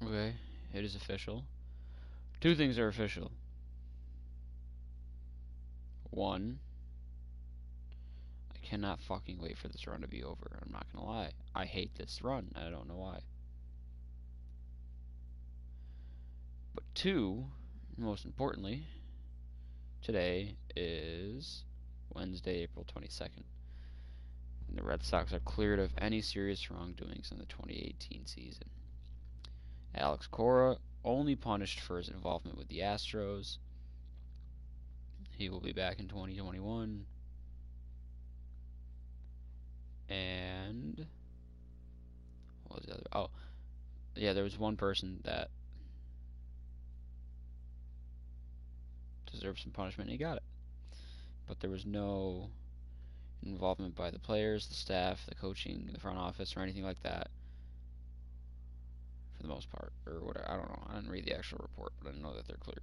Okay, it is official. Two things are official. One, I cannot fucking wait for this run to be over. I'm not gonna lie. I hate this run. I don't know why. But two, most importantly, today is Wednesday, April 22nd. And the Red Sox are cleared of any serious wrongdoings in the 2018 season. Alex Cora only punished for his involvement with the Astros. He will be back in 2021. And what was the other? Oh, yeah, there was one person that deserved some punishment and he got it. But there was no involvement by the players, the staff, the coaching, the front office, or anything like that. For the most part, or whatever. I don't know. I didn't read the actual report, but I know that they're clear.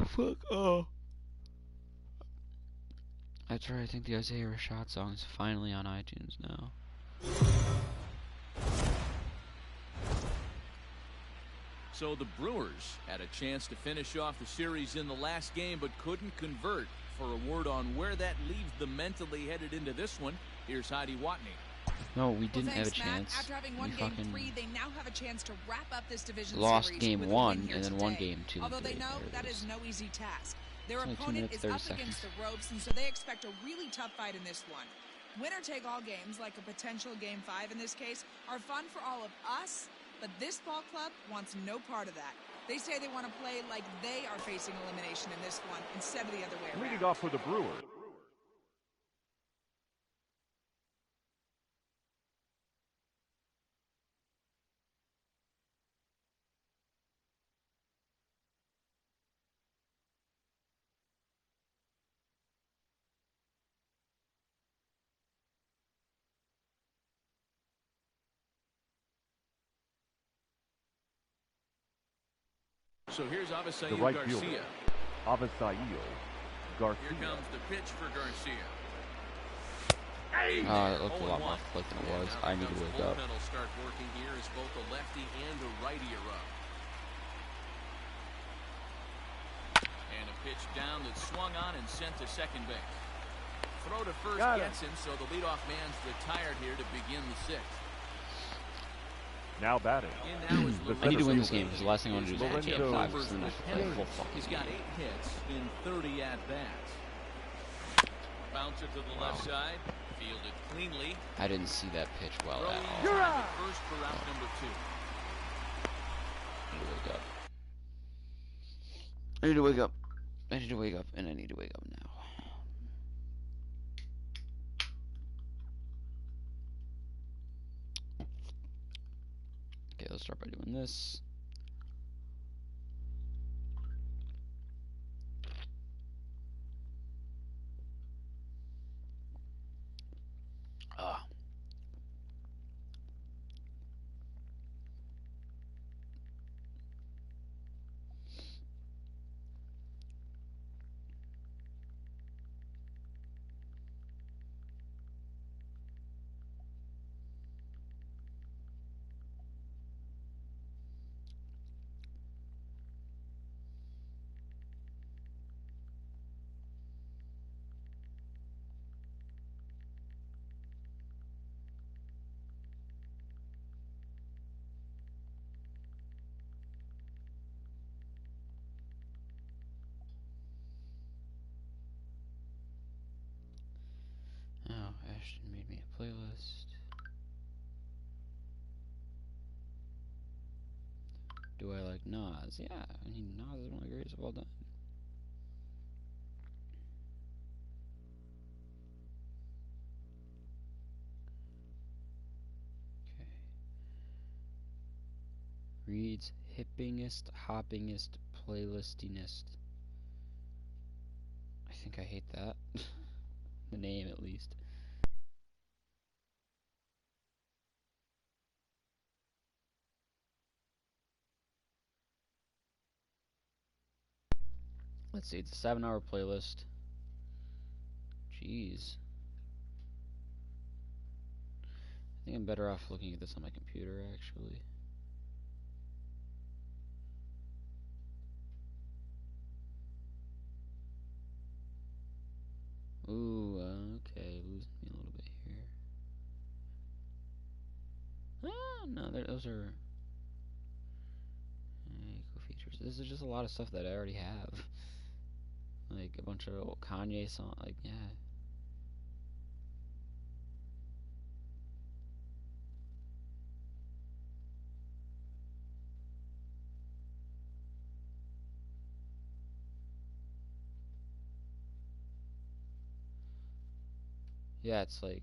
Fuck off. That's right, I think the Isaiah Rashad song is finally on iTunes now. So the Brewers had a chance to finish off the series in the last game, but couldn't convert. For a word on where that leaves them mentally headed into this one, here's Heidi Watney. No, we didn't have a chance. After having won game 3, they now have a chance to wrap up this division lost series game with 1 a and then won game 2. Although they know that is no easy task. Their It's only 2 opponent minutes, is 30 up seconds. against the ropes, and so they expect a really tough fight in this one. Winner-take-all games, like a potential Game 5 in this case, are fun for all of us, but this ball club wants no part of that. They say they want to play like they are facing elimination in this one instead of the other way around. Leading off for the Brewers. So here's Avisail The right Garcia. fielder, Avisail Garcia. Here comes the pitch for Garcia. It looked a lot more flick than it was. I need to wake up. Bullpen will start working here as both a lefty and a righty are up. And a pitch down that's swung on and sent to second base. Throw to first gets him, so the leadoff man's retired here to begin the sixth. Now batting. I need to win this game because the last thing I want to do is win game 5. So then I have to play full fucking He's got 8 hits in 30 at-bats. Bouncer to the left side. Fielded cleanly. I didn't see that pitch well at all. You're out. First for round number 2. I need to wake up. I need to wake up. I need to wake up, and I need to wake up now. Okay, let's start by doing this. Ah. Oh, Ashton made me a playlist. Do I like Nas? Yeah, I mean, Nas is one of the greatest of all time. Okay. Reed's hippingest, hoppingest, playlistingest. I think I hate that. The name, at least. Let's see, it's a 7-hour playlist. Jeez. I think I'm better off looking at this on my computer, actually. Ooh, okay, losing me a little bit here. Ah, no, those are eco features. This is just a lot of stuff that I already have. Like a bunch of old Kanye songs. Like, yeah. Yeah, it's like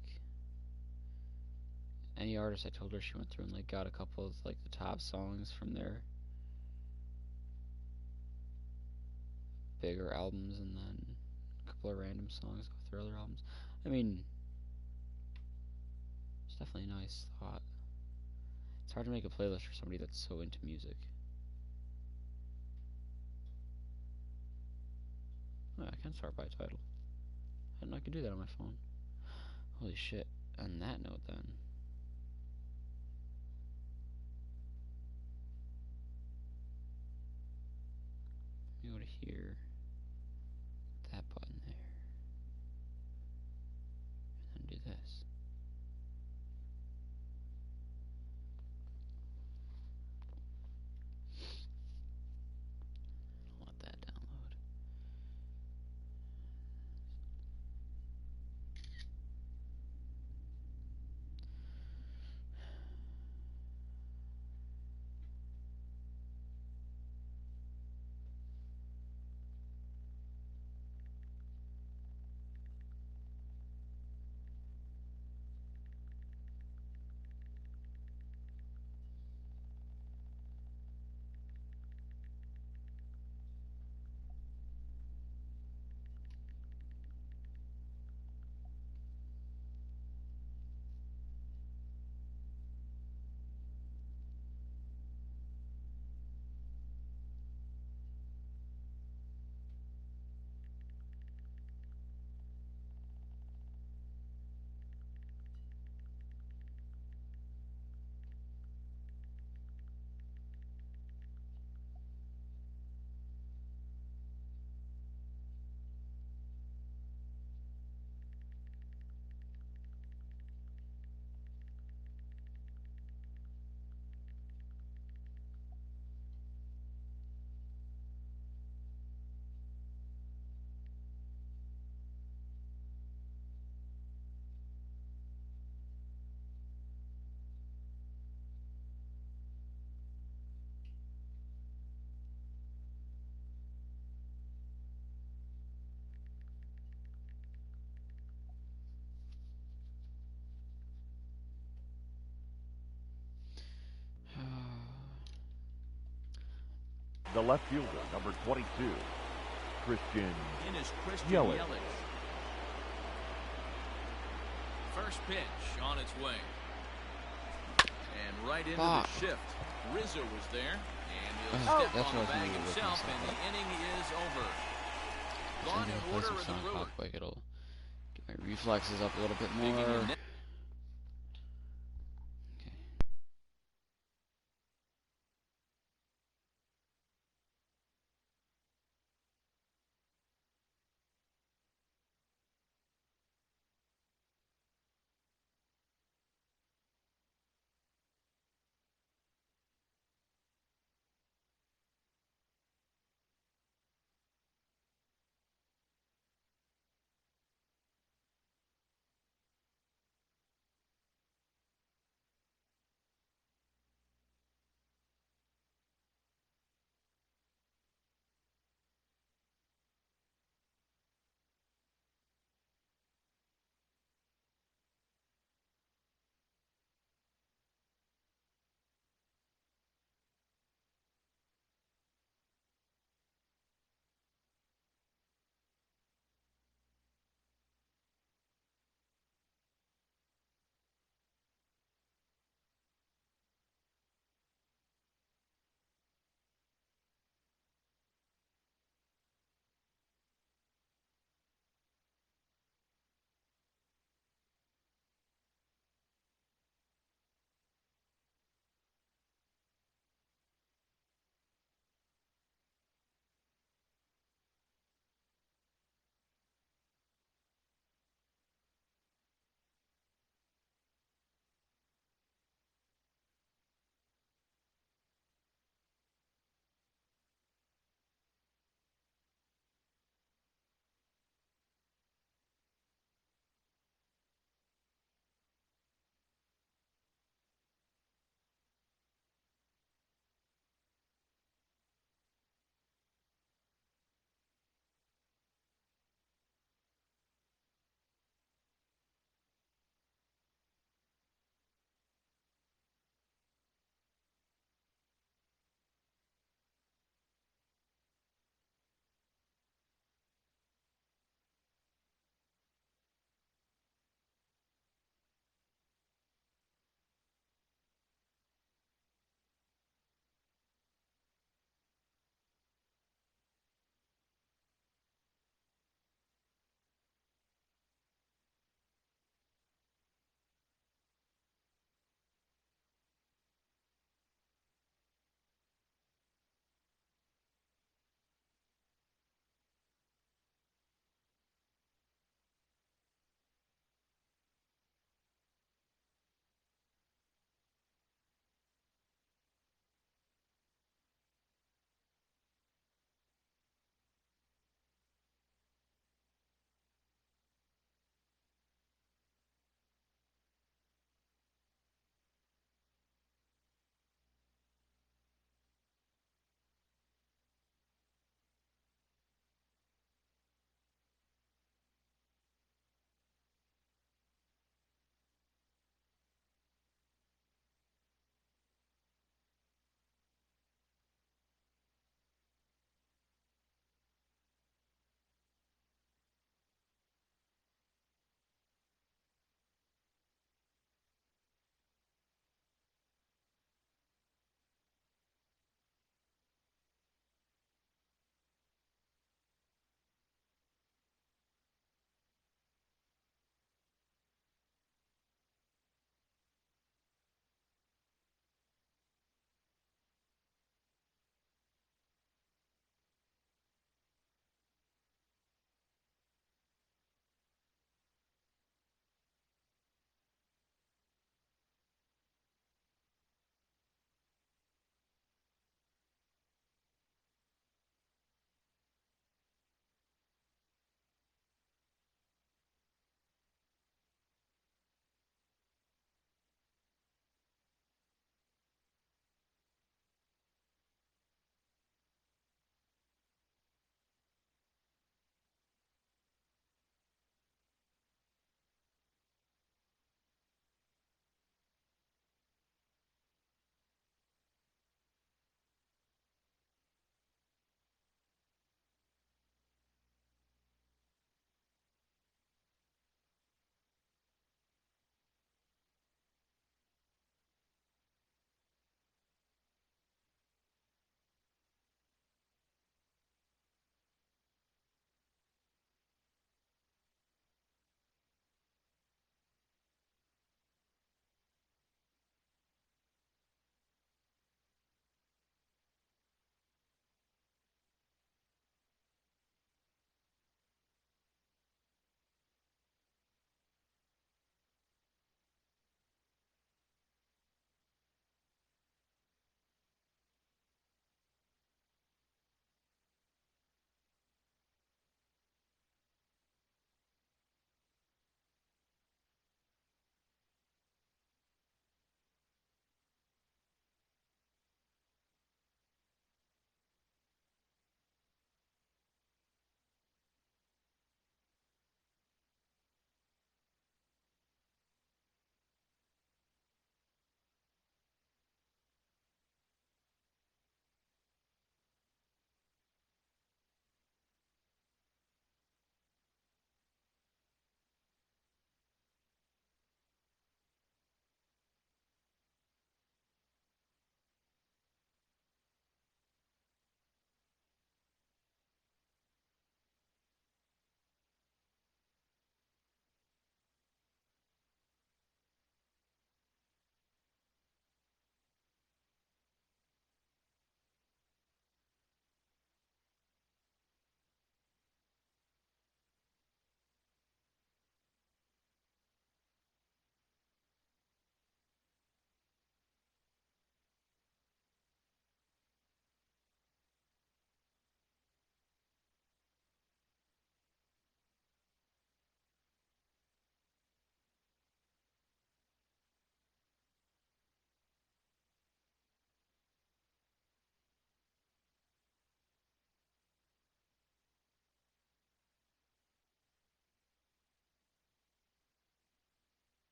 any artist I told her, she went through and like got a couple of like the top songs from their bigger albums, and then a couple of random songs off their other albums. I mean, it's definitely a nice thought. It's hard to make a playlist for somebody that's so into music. Oh, I can sort by title. I didn't know I could do that on my phone. Holy shit. On that note, then. Let me go to here. That button there. And then do this. Let that download. The left fielder, number 22, Christian In is Christian Yelich. Yelich. First pitch on its way. And right into the shift. Rizzo was there. And he'll step that's on what the I was bag gonna do with himself, myself. and the inning is over. So Gone I'm gonna in play order some of the Song Brewers. Pop quick. It'll get my reflexes up a little bit Digging more. in.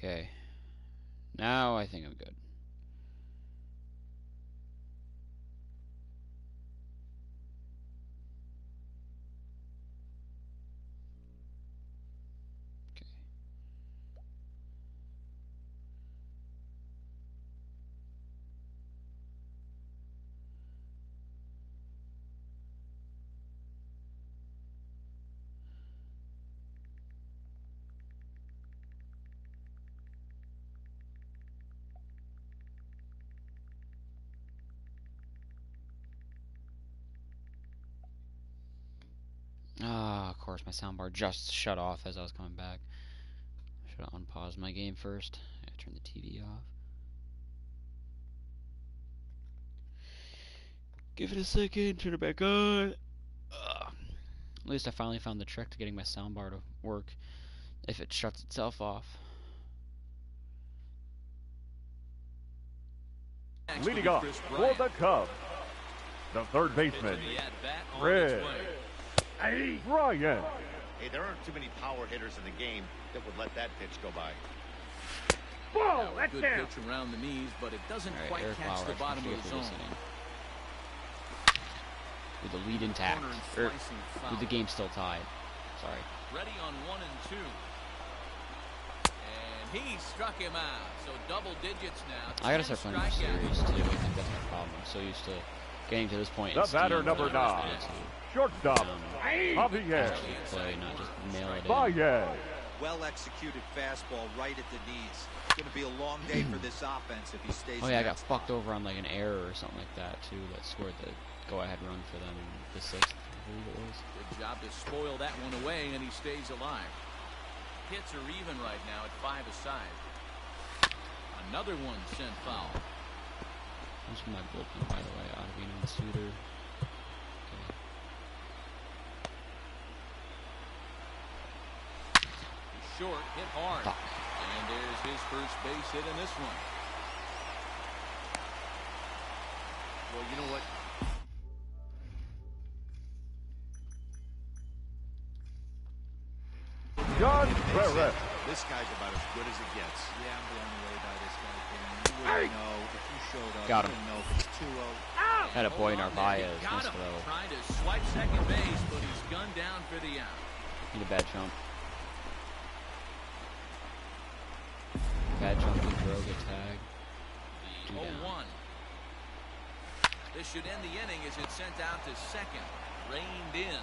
Okay. Now I think I'm good. Okay. Ah, of course, my soundbar just shut off as I was coming back. Should have unpaused my game first. I gotta turn the TV off. Give it a second, turn it back on. Ugh. At least I finally found the trick to getting my soundbar to work if it shuts itself off. Leading off for the Cubs, the third baseman, Chris Bryant. Hey, there aren't too many power hitters in the game that would let that pitch go by. Ball, that's good pitch around the knees, but it doesn't quite catch the bottom of the zone. With the lead intact, with the game still tied. Sorry. Ready on 1 and 2. And he struck him out. So double digits now. I gotta start playing more series too. I think that's my problem. I'm so used to getting to this point. The batter, number 9, shortstop, Javier play, not just mail it in. Baez. Well-executed fastball right at the knees. It's going to be a long day for this offense if he stays. Oh yeah, I got fucked over on like an error or something like that too. That scored the go-ahead run for them in the 6th, I believe it was. Good job to spoil that one away, and he stays alive. Hits are even right now at 5 aside. Another one sent foul. That's from my bullpen, by the way. Ottavino and Suter. Okay. Short, hit hard. Fuck. And there's his first base hit in this one. Well, you know what? John Perez. This guy's about as good as it gets. Yeah, I'm blown away by this guy. You wouldn't know if you showed up. Got him. You wouldn't know if it's 2-0. Had a boy Narvaez. Got Nice him. throw. Trying to swipe second base, but he's gunned down for the out. Need a bad jump. Bad jump, good throw, good tag. The 0-1. This should end the inning as it's sent out to second. Reined in.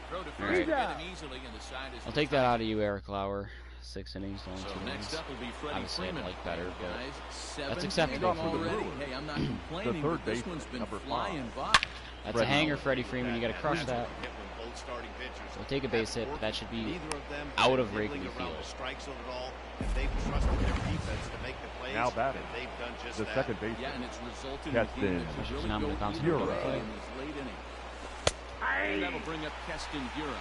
Throw to first, hit him easily, and the side is. I'll take that out of you, Eric Lauer. 6 innings, only So 2 next wins. up will be Freddie Obviously, I'd Freeman. like better, but Guys, that's 7th acceptable. inning already. Hey, I'm not complaining, third but this baseman, one's been number flying 5. by. That's a Freddie. hanger, Freddie Freeman. You got to crush that. Hit when both starting pitchers We'll take a base hit, but that should be Neither of them out been of Wrigley nibbling around Field. the strike zone at all, and they've trusted their defense to make the plays. Now batting, and they've done just the that. second Yeah, baseman, and it's resulted Keston in games that really Now I'm go gonna either concentrate way on in this late inning. And that'll bring up Keston Gura.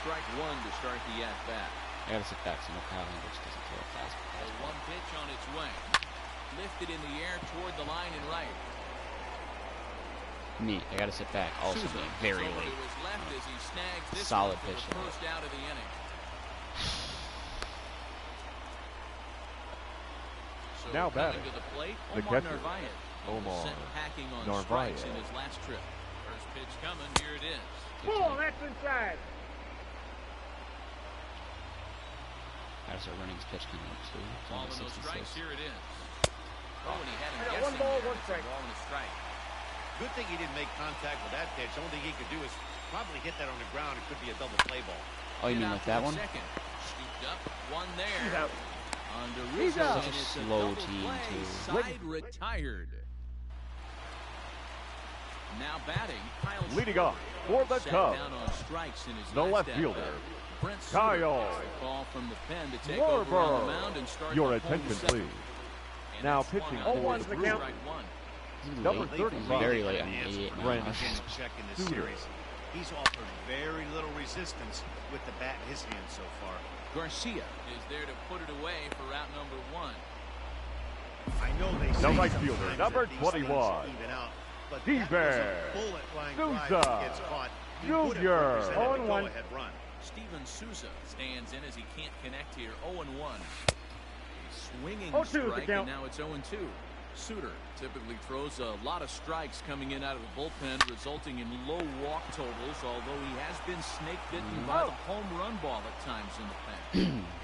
Strike 1 to start the at-bat. I got to sit back so no Kyle Hendricks doesn't throw it fast. A 1 pitch on its way. Lifted in the air toward the line and right. Me, I got to sit back. Also Souza being very over to late. his left as he snags this Solid one for pitch the there. first out of the inning. So Now coming batting, to the plate, the Omar catcher, Narvaez. He was Omar sent packing on Narvaez. strikes in his last trip. First pitch coming, here it is. That's inside. I got to start running his pitch coming up too. It's Ball only and those 66. strikes, here it is. Oh, and he had him guessing. 1 ball, there. 1 It's a strike. ball and a strike. Good thing he didn't make contact with that pitch. The only thing he could do is probably hit that on the ground. It could be a double play ball. Oh, you mean like that one? Second. Scooped up, one there. He's out. On to He's Rizzo, out. and it's a Slow double team, play. too. Side retired. Now batting, Kyle Leading Schwarber. off for the Sat Cubs, down on strikes in his the last left at-bat. fielder, Brent Kyle Suter gets the call from the pen to take over on the mound and start Your the home attention, second. please. And Now that's pitching swung out for to the the count. strike 1. He's Number late. 35. Very late on The answer 88 for now. Brent Brent check in this Suter. series. He's offered very little resistance with the bat in his hand so far. Garcia is there to put it away for route number 1. I know they The say right sometimes fielder, that number these 21. things even out, but D-Bear. that was a bullet line drive Souza. that gets caught. He would have Junior. represented a 0-1. go-ahead run. Steven Souza stands in as he can't connect here. 0-1. swinging 0-2 is the strike, count. and now it's 0-2. Suter typically throws a lot of strikes coming in out of the bullpen, resulting in low walk totals, although he has been snake bitten by the home run ball at times in the past.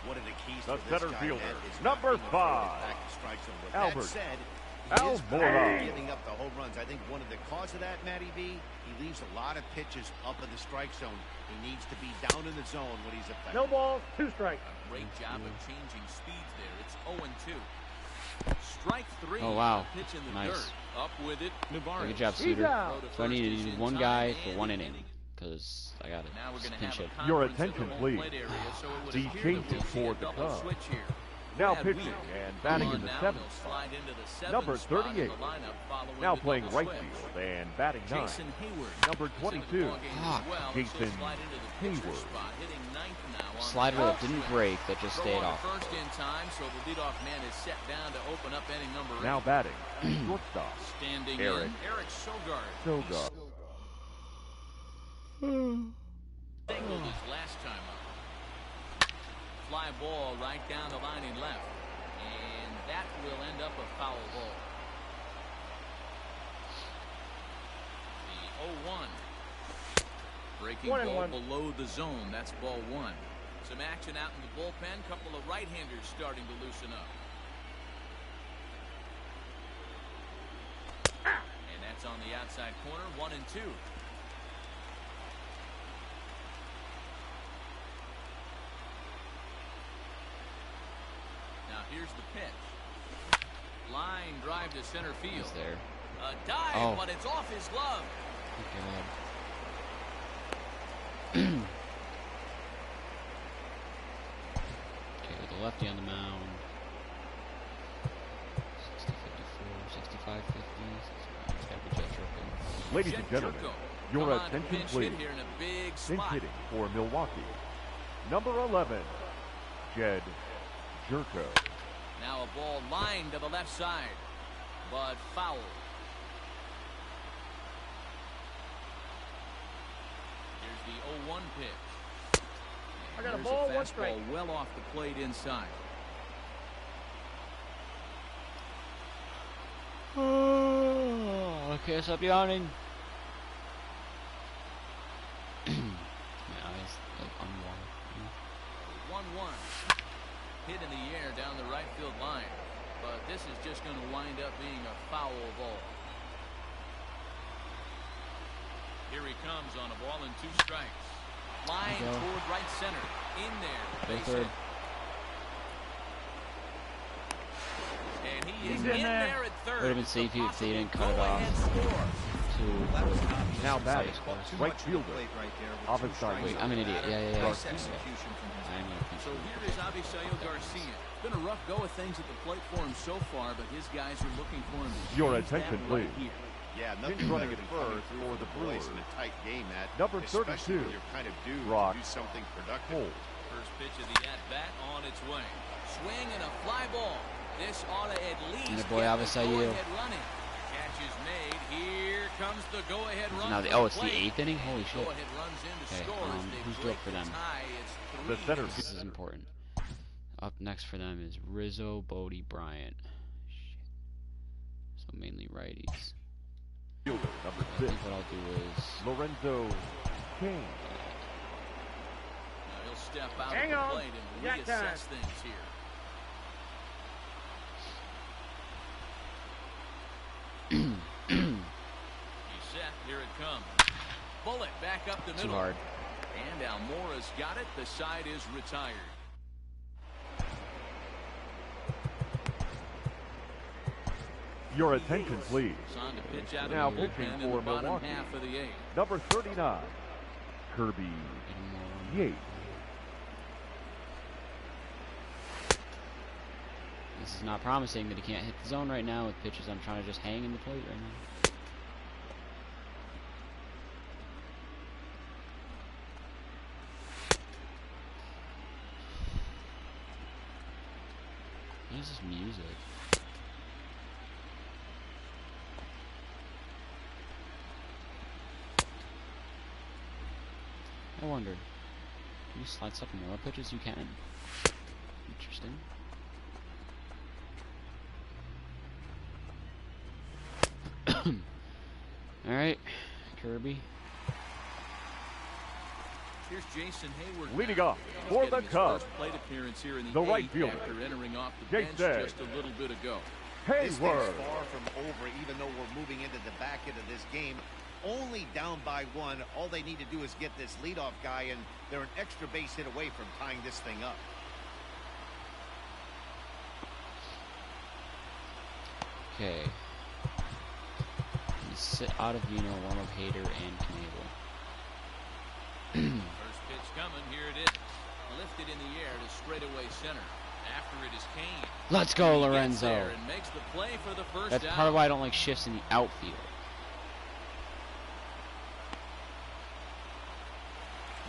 One of the keys The for this center guy, fielder, Matt, is number not being afraid to 5, attack the strike zone. With Albert that said, he is Almora. giving up the home runs. I think one of the cause of that, Matty B, he leaves a lot of pitches up in the strike zone. He needs to be down in the zone when he's effective. No balls, 2 strikes. A great job of changing speeds there. It's 0-2. Strike 3. Oh, wow. Pitch in the Nice. dirt. Up with it, Navarro. Good job, He's Suter. out. So I need to use one guy for 1 inning, because I got Now we're to going to pinch have it. a Your conference at the attention, home please. plate area, so it would The appear that changes we'll see for a the double Cubs. switch here. Now Brad pitching Wheat and batting in on the now, 7th and he'll slide into the number 7th spot in the 38. lineup following Now the playing double right switch. field and batting 9. Jason Hayward Number is in the 22, ballgame as well, and she'll Jason slide into the pitcher's Hayward. spot, hitting 9th now on Slider the that didn't swing. break, that just Throw stayed on off. first in time, so the leadoff man is set down to open up inning number 8. Now batting, shortstop, Standing Eric. in, Eric Sogard. Sogard. Singled his last time up. Fly ball right down the line in left. And that will end up a foul ball. The 0-1. Breaking ball below the zone. That's ball 1. Some action out in the bullpen. Couple of right-handers starting to loosen up. And that's on the outside corner. 1-2. Now here's the pitch. Line drive to center field. He's there. A dive, Oh. but it's off his glove. Okay, with the lefty on the mound. 60, 54, 65, 50. It's got to be Jet Turco. Ladies and gentlemen, your attention Pinch please. hit here in a big Pinch spot. hitting for Milwaukee, number 11, Jed Jerko. Now a ball lined to the left side, but foul. Here's the 0-1 pitch. I got a Here's ball, 1 fastball strike. well off the plate inside. Okay, stop yawning. My eyes like unwatered. 1-1. Hit in the air down the right field line. But this is just going to wind up being a foul ball. Here he comes on a ball and 2 strikes. Line There you go. toward right center. In there. Go Base third. hit. And he is He's in in there. there at third. Would have been safe if they didn't cut it off. That was an obvious Now mistake. batting, Too right much on the fielder. plate right there with Offense 2 side. strikes Wait, on I'm an the idiot. batter. Yeah. Nice Garcia. execution from his I'm gonna pinch So it. here is Avisail Garcia. It's been a rough go of things at the plate for him so far, but his guys are looking for him to Your change that attention, right please. here. Yeah, Pinch nothing running better at than coming first through for the Brewers Brewers. in a tight game, Matt. Number Especially 32, when you're kind of due Rock to do something productive. Holt. First pitch of the at-bat on its way. Swing and a fly ball. This ought to at least And the boy get the Avisail. go-ahead running. Catch is made. Here comes the go-ahead run. Now, from oh, it's the plate. 8th inning? Holy shit. Go-ahead runs in to Okay, score as they who's break up for the them? tie. It's The 3 center This is important. Up next for them is Rizzo, Bodie, Bryant. Shit. So mainly righties. Fielder, number I 6, think what I'll do is Lorenzo Kane. Now he'll step out Hang of the on. plate and Yak reassess time. things here. He's set. Here it comes. Bullet back up the too middle. hard. And Almora's got it. The side is retired. Your attention, please. It's on to pitch out Now of the pitching bullpen in for the bottom Milwaukee. half of the 8th. Number 39, Kirby Get him more run. Yates. This is not promising that he can't hit the zone right now with pitches I'm trying to just hang in the plate right now. What is this music? I wonder, can you slide stuff more pitches? You can. Interesting. Alright, Kirby. Here's Jason Hayward Leading now. off He's for getting the his Cubs, first plate appearance here in the the right eighth fielder, after entering off the bench Jason just a little bit ago. This thing's Hayward. far from over, even though we're moving into the back end of this game. Only down by 1. All they need to do is get this leadoff guy, and they're an extra base hit away from tying this thing up. Okay. Sit out of Vino, warm up Hader, and Knable. First pitch coming. Here it is. Lifted in the air to straightaway center. After it is Kane. Let's go, He gets Lorenzo. there and makes the play for the first That's out. part of why I don't like shifts in the outfield.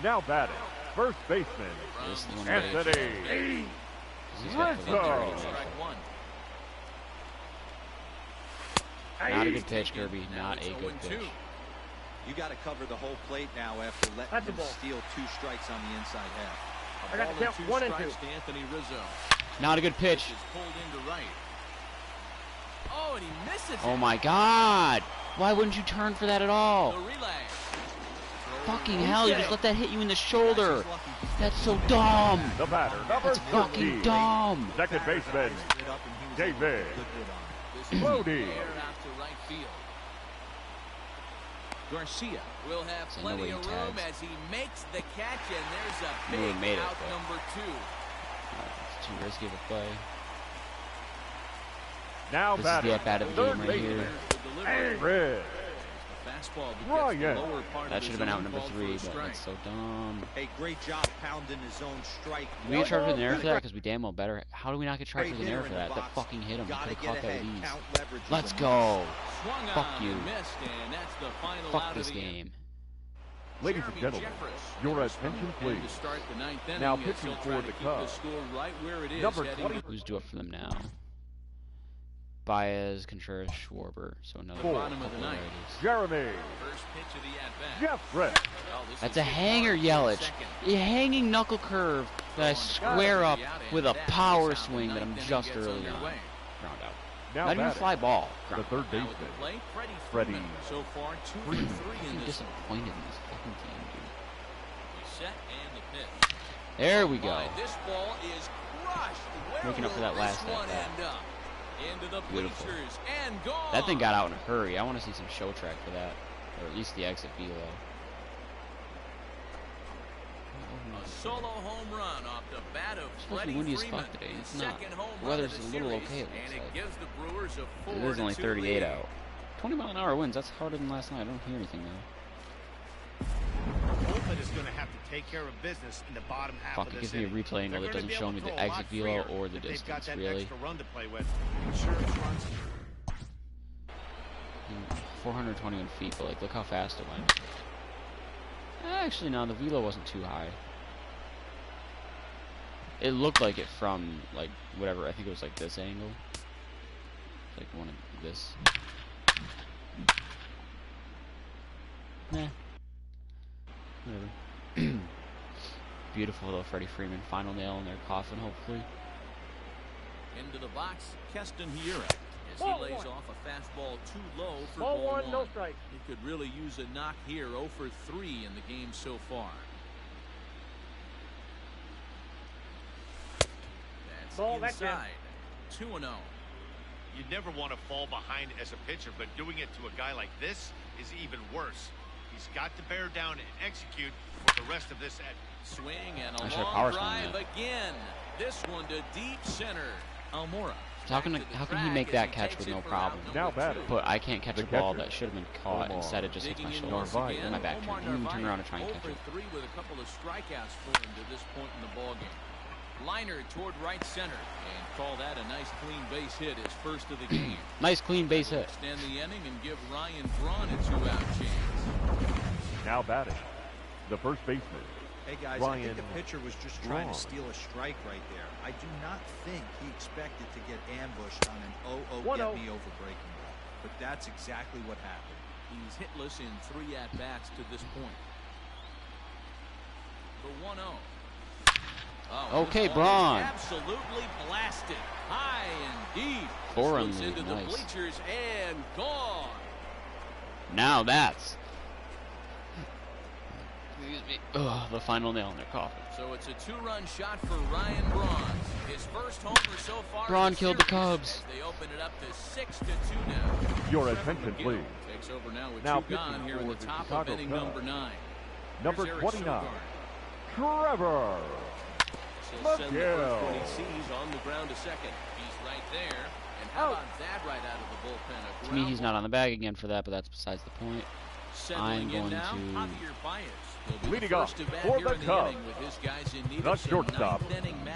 Now batting, first baseman, This is the one Anthony. He's got the Rizzo. Strike one. Not a good pitch, Kirby. Now Not it's a good 0-2. pitch. You got to cover the whole plate now after letting them steal 2 strikes on the inside half. A I got ball to and count 2 1 and strikes 2. to Anthony Rizzo. Not a good pitch. Is pulled into right. Oh, and he misses Oh it. my God! Why wouldn't you turn for that at The all? relay. Fucking hell! You just let that hit you in the shoulder. That's so dumb. The batter, number That's fucking 13, dumb. second baseman, David This is Brody. air out to right field. Garcia will have So plenty nobody of room tags. as he makes the catch, and there's a He would've big made it, out but- number 2. It's too risky of a play. now This is the batting, at-bat of the third game right baseman, here. The delivery. Red. The fastball that Ryan. gets the lower part That of should the have been out zone, number called for 3, a but strike. that's so dumb. Hey, great job pounding his own strike. Did we get charged with an error for that? Because we damn well better. How do we not get charged Great with an error hitter for in the that? That box. fucking hit him. We Gotta could have get caught that ahead. with ease. Count leverage is Let's a go. Swung Fuck on you. and missed, and that's the final Fuck out this of the game. Ladies and Jeremy gentlemen, Jeffress your is attention in please. to start the 9th inning Now as pitching he'll for try the to keep Cubs, score right where it is number heading 20. to Who's due up for them now? Baez, Contreras, Schwarber. So another Four. bottom of the couple ninth. righties. Jeremy First pitch of the at-bat. Jeffress. Well, this That's is a hit hanger, hard to Yelich. second. A hanging knuckle curve that I square up with a power swing that I'm just early on. Ground out. Now Not even a batting, fly ball. the Ground. third Now at the baseman, plate, Freddie Freddie Freeman. So far, 2 for 3 Freeman. in I'm this one. disappointed in this fucking team, dude. Set and the pitch. There we go. My, this ball is crushed. Where Making up for will that last this one at-bat. end up? Into the Beautiful. bleachers and gone. That thing got out in a hurry. I want to see some show track for that. Or at least the exit velo. A solo home run off the bat of It's supposed to be Freddie windy as Freeman. fuck today. His It's not. second home The run weather's of the a little series, okay, it and looks it like. gives the Brewers a 4-2 It is only 38 lead. out. 20-mile-an-hour winds. That's harder than last night. I don't hear anything though. Holtman is going to have to take care of business in the bottom half Fuck, of it this gives me a inning. replay angle They're that gonna doesn't be show able me to the throw a lot exit velo freer or the if they've got distance. that Really. extra run to play with. Insurance runs. 421 feet, but like, look how fast it went. Actually, no, the velo wasn't too high. It looked like it from, like, whatever, I think it was like this angle. Like one of this. Nah. Whatever. Beautiful though, Freddie Freeman. Final nail in their coffin, hopefully. Into the box, Keston Hiura. As Ball he lays one. off a fastball too low for Ball ball 1, no strike. He could really use a knock here. 0 for 3 in the game so far. That's Ball, that's in. inside. 2-0. You never want to fall behind as a pitcher, but doing it to a guy like this is even worse. He's got to bear down and execute for the rest of this at Swing and a I should have long power swung drive that. again. This one to deep center. Almora. So how can he make that catch with no problem? Now batting. But I can't catch The a ball catcher, that should have been caught. Omar. Instead, it just hits my Digging in shoulder. once again, My back Omar turn. Didn't even turn Narvaez, around to try and 0 catch it. for 3 with a couple of strikeouts for him to this point in the ballgame. Liner toward right center, and call that a nice clean base hit, his first of the game. Nice clean base hit. Extend the inning and give Ryan Braun a 2-out chance. now batting, the first baseman, Hey guys, I Ryan think the pitcher was just trying Braun. to steal a strike right there. I do not think he expected to get ambushed on an 0-0 get me over breaking ball. But that's exactly what happened. He's hitless in 3 at-bats to this point. The 1-0. Oh, Okay, this ball is Braun. absolutely blasted. High and deep. Four This one's on lead, into the nice. bleachers and gone. Now that's, excuse me, the final nail in their coffin. So it's a 2-run shot for Ryan Braun. His first homer so far. Braun killed the Cubs. As they open it up to 6-2 now. Your attention, please. Takes over now with Now 2 gone here in the top of inning number 9. Number 29, Trevor McGill. What he sees on the ground to second. He's right there. And how about that right out of the bullpen? To me, he's not on the bag again for that, but that's besides the point. I'm going to leading off for the Cubs, the shortstop,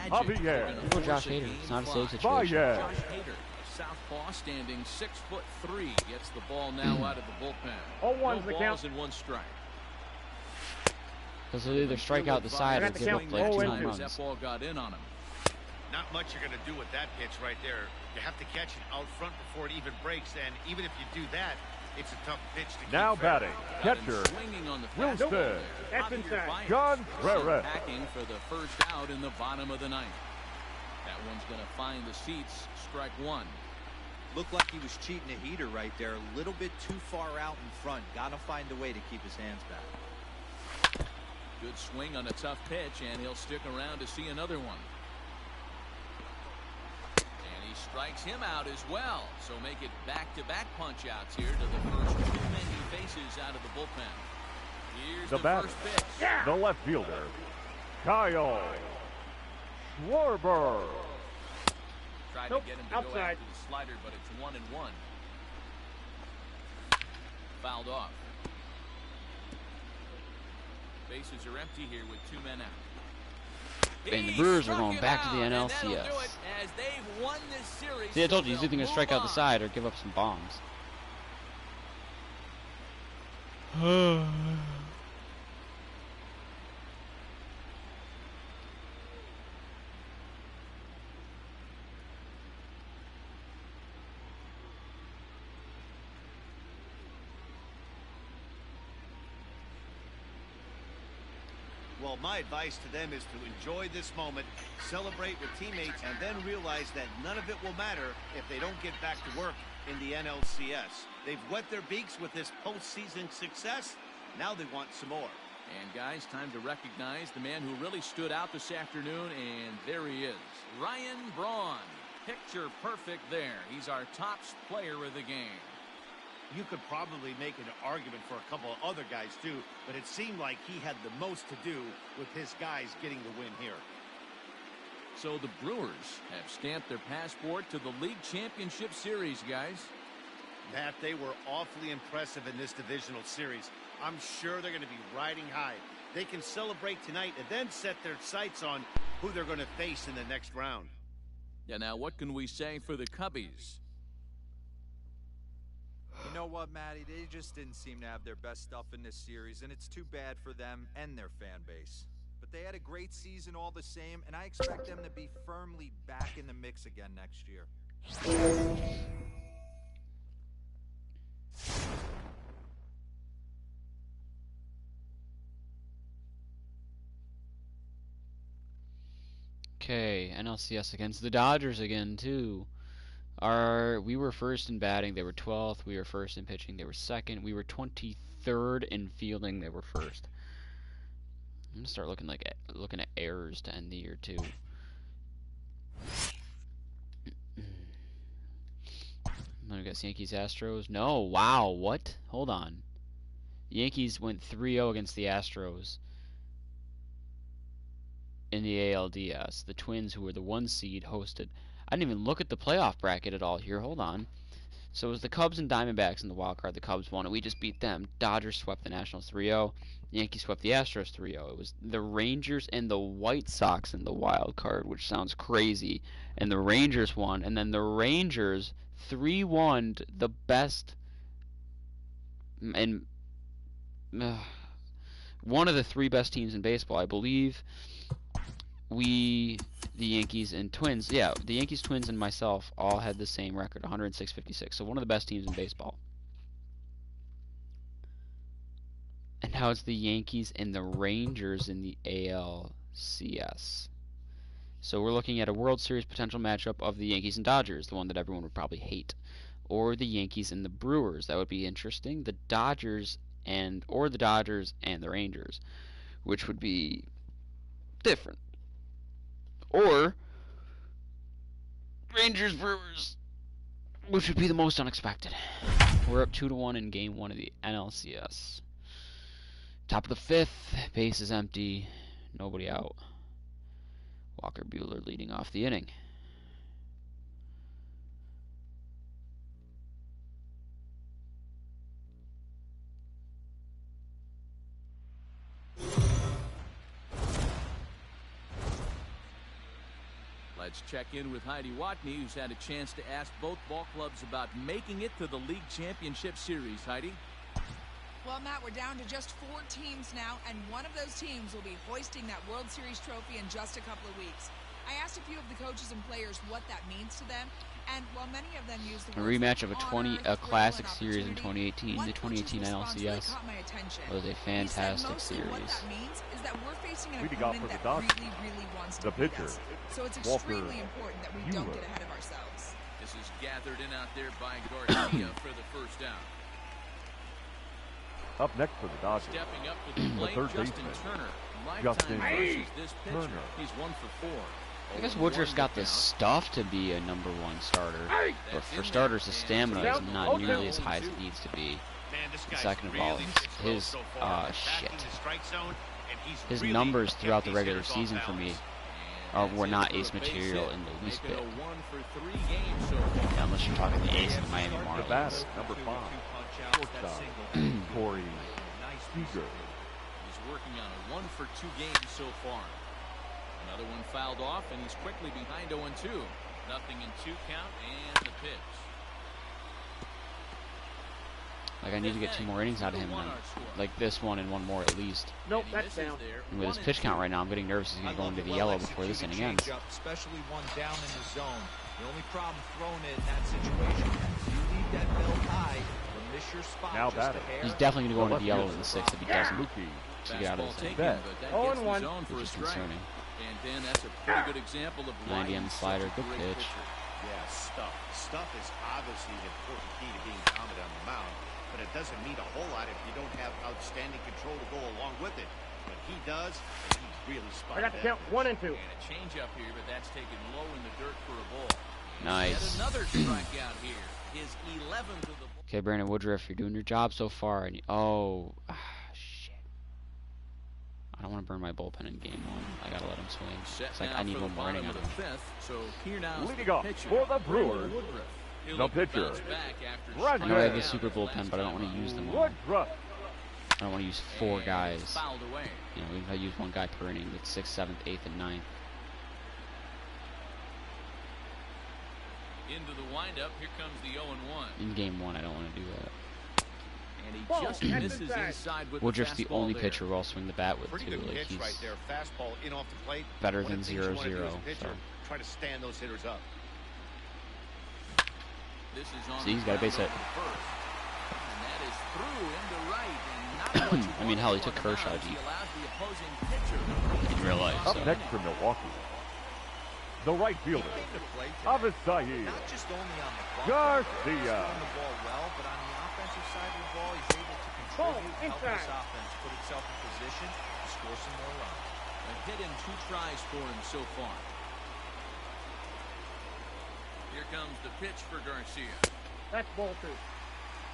Javier. Go Josh Hader. It's not a safe situation. Josh Hader, southpaw, standing 6'3", gets the ball now out of the bullpen. 0-1's the count. And 1 strike. Because he'll either strike out the side or give up like 2 runs. That ball got in on him. Not much you're going to do with that pitch right there. You have to catch it out front before it even breaks, and even if you do that, it's a tough pitch to keep. Now fair. batting, catcher, Wilson, That's inside. Contreras. Packing for the first out in the bottom of the 9th. That one's going to find the seats. Strike 1. Looked like he was cheating a heater right there. A little bit too far out in front. Got to find a way to keep his hands back. Good swing on a tough pitch, and he'll stick around to see another one. And he strikes him out as well. So make it back-to-back punch-outs here to the first 2 men he faces out of the bullpen. Here's the batter, first pitch. the left fielder, Kyle Schwarber. Tried to get him to go after the slider, but it's 1-1. Fouled off. Bases are empty here with 2 men out. And the Brewers are going back to the NLCS. See, I told you, he's either going to strike out the side or give up some bombs. Well, my advice to them is to enjoy this moment, celebrate with teammates, and then realize that none of it will matter if they don't get back to work in the NLCS. They've wet their beaks with this postseason success. Now they want some more. And guys, time to recognize the man who really stood out this afternoon, and there he is, Ryan Braun. Picture perfect there. He's our top player of the game. You could probably make an argument for a couple of other guys too, but it seemed like he had the most to do with his guys getting the win here. So the Brewers have stamped their passport to the League Championship Series, guys. Matt, they were awfully impressive in this divisional series. I'm sure they're going to be riding high. They can celebrate tonight and then set their sights on who they're going to face in the next round. Yeah, now what can we say for the Cubbies? You know what, Matty? They just didn't seem to have their best stuff in this series, and it's too bad for them and their fan base. But they had a great season all the same, and I expect them to be firmly back in the mix again next year. Okay, NLCS against the Dodgers again, too. We were first in batting, they were 12th. We were first in pitching, they were second. We were 23rd in fielding, they were first. I'm gonna start looking at errors to end the year too. Then we got Yankees, Astros. No, wow, what? Hold on. The Yankees went 3-0 against the Astros in the ALDS. The Twins, who were the 1 seed, hosted. I didn't even look at the playoff bracket at all here. Hold on. So it was the Cubs and Diamondbacks in the wild card. The Cubs won, and we just beat them. Dodgers swept the Nationals 3-0. The Yankees swept the Astros 3-0. It was the Rangers and the White Sox in the wild card, which sounds crazy. And the Rangers won, and then the Rangers 3-1 the best and one of the 3 best teams in baseball, I believe. The Yankees and Twins, yeah, the Yankees, Twins, and myself all had the same record, 106-56. So one of the best teams in baseball. And now it's the Yankees and the Rangers in the ALCS. So we're looking at a World Series potential matchup of the Yankees and Dodgers, the one that everyone would probably hate. or the Yankees and the Brewers. That would be interesting. The Dodgers and the Rangers, which would be different. Or Rangers Brewers, which would be the most unexpected. We're up 2-1 in game 1 of the NLCS. Top of the 5th, base is empty, nobody out. Walker Buehler leading off the inning. Let's check in with Heidi Watney, who's had a chance to ask both ball clubs about making it to the League Championship Series. Heidi? Well, Matt, we're down to just 4 teams now, and one of those teams will be hoisting that World Series trophy in just a couple of weeks. I asked a few of the coaches and players what that means to them, and while many of them use the A rematch of a classic series in 2018, the 2018 NLCS was a fantastic series. What that means is that we're facing an Leading off opponent for the that Dodgers, really wants the to beat pitcher, us. So it's Walker extremely important that we don't Buehler. get ahead of ourselves. This is gathered in out there by Garcia for the first down. Up next for the Dodgers, Stepping up to the plate, third Justin baseman, Turner. Justin Lifetime versus this pitcher. Turner. He's 1 for 4. I guess 0-1 Woodruff's got to the count. stuff to be a number 1 starter, but for starters, his stamina is not nearly as high as it needs to be. Man, this And guy's second of all, really pitched well his so far. shit. Attacking the strike zone, and he's His really numbers kept throughout the these regular hitters off season for me balance. were And not that's ace in for a base material hit. in the least Making bit. a 1 for 3 games so far. Yeah, unless you're talking the ace of the Miami the Marlins. batter, number 5, shortstop, Corey Seager. He's working on a 1 for 2 games so far. Another one fouled off, and he's quickly behind 0-2. Nothing in 2 count, and the pitch. Like, I need to get 2 more innings out of him, like this one and 1 more at least. Nope, that's down. And with his pitch count right now, I'm getting nervous he's going to go into the yellow before this inning ends. Especially one down in the zone. The only problem throwing it in that situation is you leave that belt high or miss your spot Now just a batter. hair. He's definitely going to go into the yellow Left in the fielder, 6th if he doesn't Mookie to get out of Fastball this inning, taken, Bet. but that 0-1. gets the zone for a which is strike. concerning. And then that's a pretty good example of why 90 on the he's slider, such a good great pitch. pitcher. Yeah, stuff. Stuff is obviously the important key to being dominant on the mound, but it doesn't mean a whole lot if you don't have outstanding control to go along with it. But he does, and he's really spot I got to that count pitch. 1 and 2. And a changeup here, but that's taken low in the dirt for a ball. Nice. Yet another strikeout here. His 11th of the ball. Okay, Brandon Woodruff, you're doing your job so far. And shit. I don't want to burn my bullpen in game 1. I got to let him swing. Set It's like now I need for 1 the more inning bottom out of of the him. 5th. So here now is Leading the off pitcher, for the Brandon Brewers, Woodruff. He'll the look to pitcher, bounce back after Roger. I know I have striking a out super bullpen, last but I don't time want to out. use them all. Woodruff. I don't want to use 4 And guys. Fouled away. You know, if I use 1 guy per inning, it's 6th, 7th, 8th, and 9th. Into the windup. Here comes the 0-1. In game 1, I don't want to do that. And he Ball, just that's misses inside. inside with Woodruff's the fastball only there. pitcher who I'll swing the bat with, Pretty too. good Like, pitch he's right there. Fastball in off the plate. better One than of the things you wanna do as a 0-0. pitcher, So. try to stand those hitters up. This is on See, he's got a base hit. And that is through into right. And not what you I mean, want hell, he to took do on the Kershaw mound. He deep. allows the opposing pitcher In real life, Up so. next for Milwaukee, the right fielder, He came to play today, Avis Saeed. not just only on the bump, Garcia. he's throwing the ball well, but on the offensive side of the ball, he's able to Ball, contribute, help inside. this offense put itself in position to score some more runs. A hit in 2 tries for him so far. Here comes the pitch for Garcia. That's ball 2.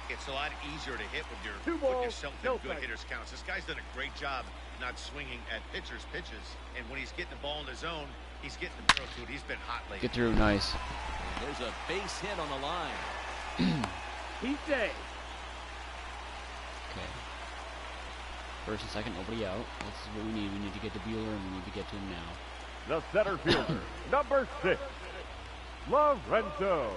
It's a lot easier to hit when you're 2 putting balls, yourself no in good strikes. hitters' counts. This guy's done a great job not swinging at pitchers' pitches, and when he's getting the ball in the zone, he's getting the barrel to it. He's been hot lately. Get through, nice. And there's a base hit on the line. He's dead. Okay. First and second, nobody out. This is what we need. We need to get to Buehler, and we need to get to him now. The center fielder, number 6, Lorenzo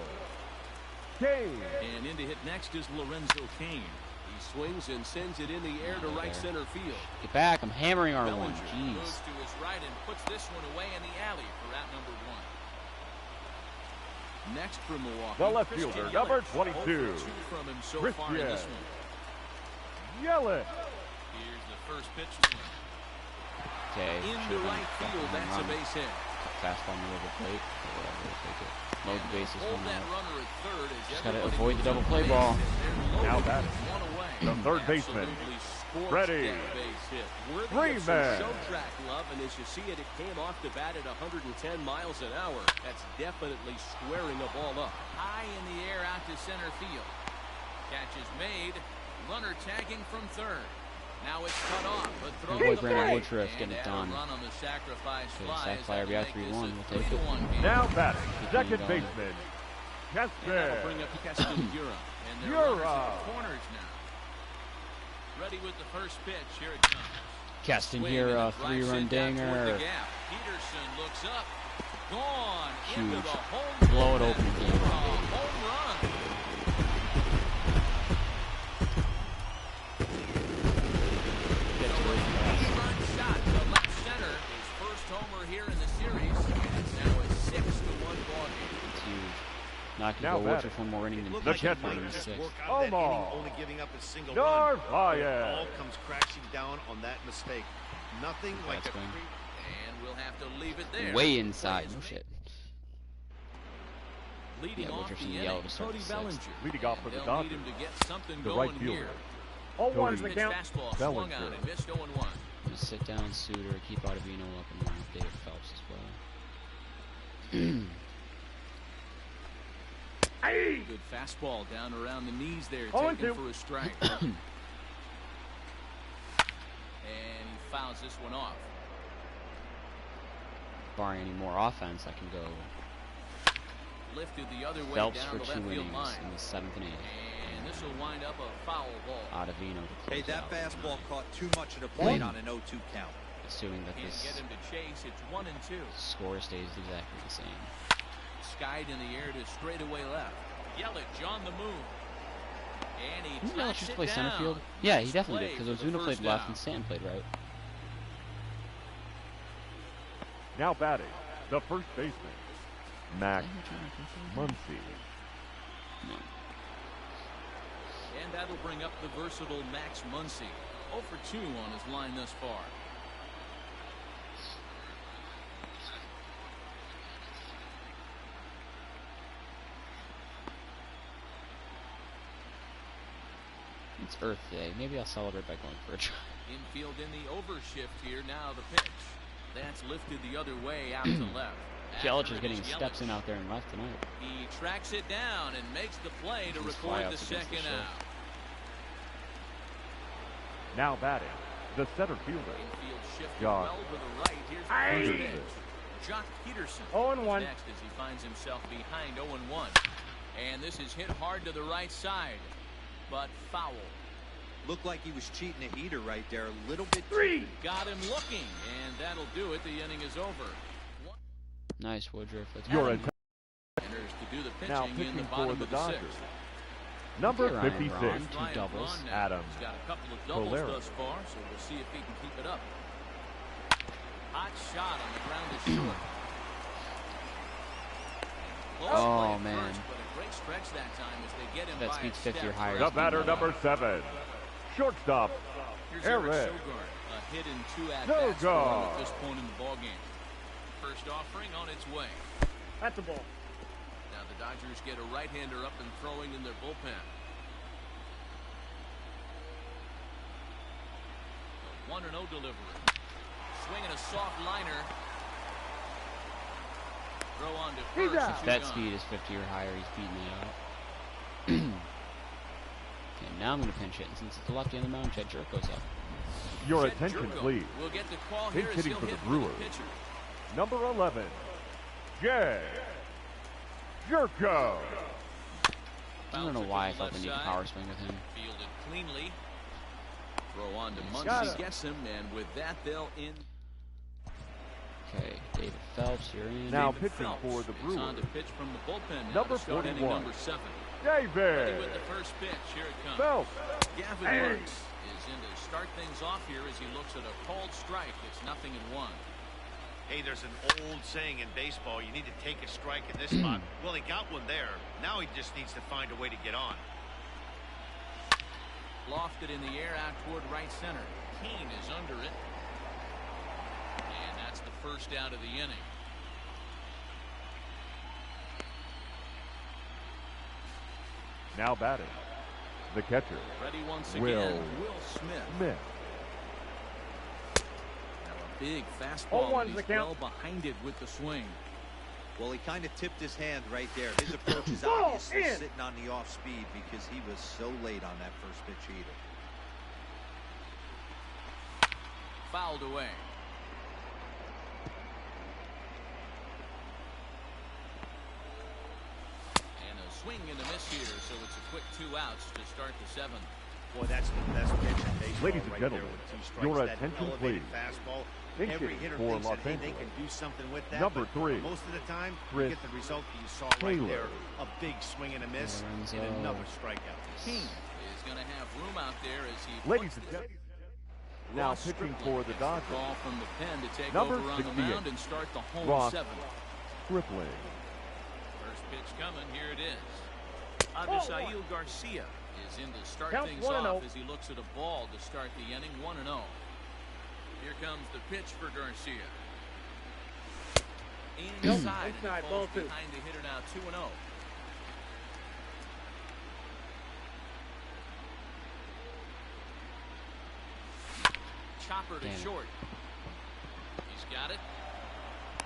Kane. And in to hit next is Lorenzo Kane. He swings and sends it in the air to right center field. Get back. I'm hammering R1. Bellinger Jeez. moves to his right and puts this one away in the alley for out number 1. Next for Milwaukee, The left Christian fielder, Yelich. number 0 for 22. 2 from him so Christian far in this one. Yelich. Here's the first pitch. Okay. Into should've been right field, fucking that's a run. base hit. Fastball in the middle of the plate. Or whatever, we'll take it. Load the bases, Hold one that out. runner at third as Just gotta everybody avoid the moves double up play base, ball. and they're loaded Now batting. with one away. The third baseman. Absolutely scorched Ready. that base hit. Worthy Three of some men. show track love, and as you see it, it came off the bat at 110 miles an hour. That's definitely squaring a ball up. High in the air out to center field. Catch is made. Runner tagging from third. Now it's cut off, but throw Boy, the Brandon plate. Woodruff getting it And done. Run on the sacrifice Okay, fly. sac fly, That'll RBI make this 3-1. a We'll take it. 3-1 game. Now batting, Keep second him going. baseman, And that'll bring Keston. up Keston Yura. And they're runners at the corners now. Ready with the first pitch. Here it comes. Keston Swing here, and a it drives 3-run it down toward the dinger. gap. Peterson looks up. Gone Huge. into the home Blow it run. open game. For a home run. Three-run shot to left center. His first homer here in the series. It's now a 6-1 ball game. It's huge. Not Now gonna go batting. Woodruff one more inning than Looked The like Peterson it catcher. might in just six. work out of that Omar. inning, only giving up a single run. It Narvaez. all comes crashing down on that mistake. Nothing like a That's going. And we'll have to leave it there. Way inside. No shit. Leading Yeah, off Woodruff's the in the inning, yellow to start Cody the sixth. Bellinger. Leading off for the They'll Dodgers. need him to get something The going right fielder. here. 0-1's the Pitch count. fastball swung Bellinger. on and missed 0-1. Gonna sit down Suter, keep Ottavino up, and line up David Phelps as well. Good fastball down around the knees there, 0-2. taken for a strike. And he fouls this one off. Barring any more offense, I can go Lifted the other way Phelps down for the 2 left field innings line. in the 7th and 8th. And this will wind up a foul ball. Ottavino to close Hey, that out. fastball caught too much of the plate on an 0-2 count. Assuming that Can't this get him to chase. It's 1-2. score stays exactly the same. Skied in the air to straightaway left. Yelich on the move. And he Didn't Yelich touched just it play center down. field? Yeah, he Nice definitely did, play because for the Ozuna played first left down. and Stanton played right. Now batting, the first baseman, Max Muncy. No. And that'll bring up the versatile Max Muncy. 0 for 2 on his line thus far. It's Earth Day. Maybe I'll celebrate by going for a drive. Infield in the overshift here. Now the pitch. That's lifted the other way out to left. Yelich After is it getting is steps in Yelich. out there and left tonight. He tracks it down and makes the play to These record the flyouts against the second shift. out. Now batting, the center fielder, Infield shifted Josh well to the right. Here's the first Peterson. pitch. Jock Peterson 0-1. next as he finds himself behind 0-1. And this is hit hard to the right side, but foul. Looked like he was cheating a heater right there. A little bit. 3. Got him looking, and that'll do it. The inning is over. Nice, Woodruff. Let's Your go. attack. Enters to do the Now pitching in the pitching for bottom the of the Dodgers, sixth. number Ryan 56, Braun, 2 Ryan doubles. Braun now. Adam He's got a couple of doubles Colera. thus far, so we'll see if he can keep it up. Hot shot on the ground is short. Close Oh, play at man. first, but a great stretch that time as they get him That by speeds a 50 or step. higher. the batter number 7, shortstop, Here's Eric Eric. Sogard, a hit in 2 at-bats for him Sogard. at this point in the ballgame. First offering on its way. That's a ball. Now the Dodgers get a right-hander up and throwing in their bullpen. 1-0 delivery. Swinging a soft liner. Throw on to He's first. out. and two That gone. speed is 50 or higher. He's beating it out. Okay, now I'm going to pinch hit. And since it's the lefty on the mound, Jed Jerk goes up. your Chet attention Jerko please, will get the call Pinch here as hitting he'll for the hit Brewers. pitcher. number 11, Jed Jerko. I don't know Bouncer why I to the felt the left need to side. power swing with him. Fielded cleanly. Throw on to Got Muncy, it. gets him, and with that they'll in. Okay, David Phelps, you're in. Now David pitching Phelps for the is on Brewers, to pitch from the bullpen now Number to start inning 41. number 7. David Ready with the first pitch. Here it comes. Phelps. Gavin Lux is in to start things off here as he looks at a called strike. It's 0-1. Hey, there's an old saying in baseball, you need to take a strike in this spot. Well, he got one there. Now he just needs to find a way to get on. Lofted in the air out toward right center. Keane is under it. And that's the first out of the inning. Now batting, the catcher, Ready once Will again, Will Smith. Smith. Now a big fastball, 0-1's and the he's count. well behind it with the swing. Well, he kind of tipped his hand right there. His approach is Ball obviously in. sitting on the off speed because he was so late on that first pitch either. Fouled away. And a swing and a miss here, so it's a quick 2 outs to start the 7th. Boy, that's the best pitch in baseball. Ladies and right gentlemen, there with 2 strikes. your That attention, elevated please. fastball. Pitching Every hitter for thinks Los that, hey, they Angeles. can do something with that. Number but 3, most of the time, Chris you get the result that you saw Taylor. right there. A big swing and a miss, and another strikeout. King is going to have room out there as he Ladies puts and this- gentlemen, now Ross pitching Stripling for the gets Dodgers. Ball from the pen to take Number over on the 68, mound and start the home Ross 7th. Stripling. First pitch coming. Here it is. Avisail Garcia is in to start Count things 1-0. off as he looks at a ball to start the inning. 1-0. Here comes the pitch for Garcia. Inside. and Inside, he ball falls 2. behind the hitter now. 2-0. Chopper to Damn it. short. He's got it.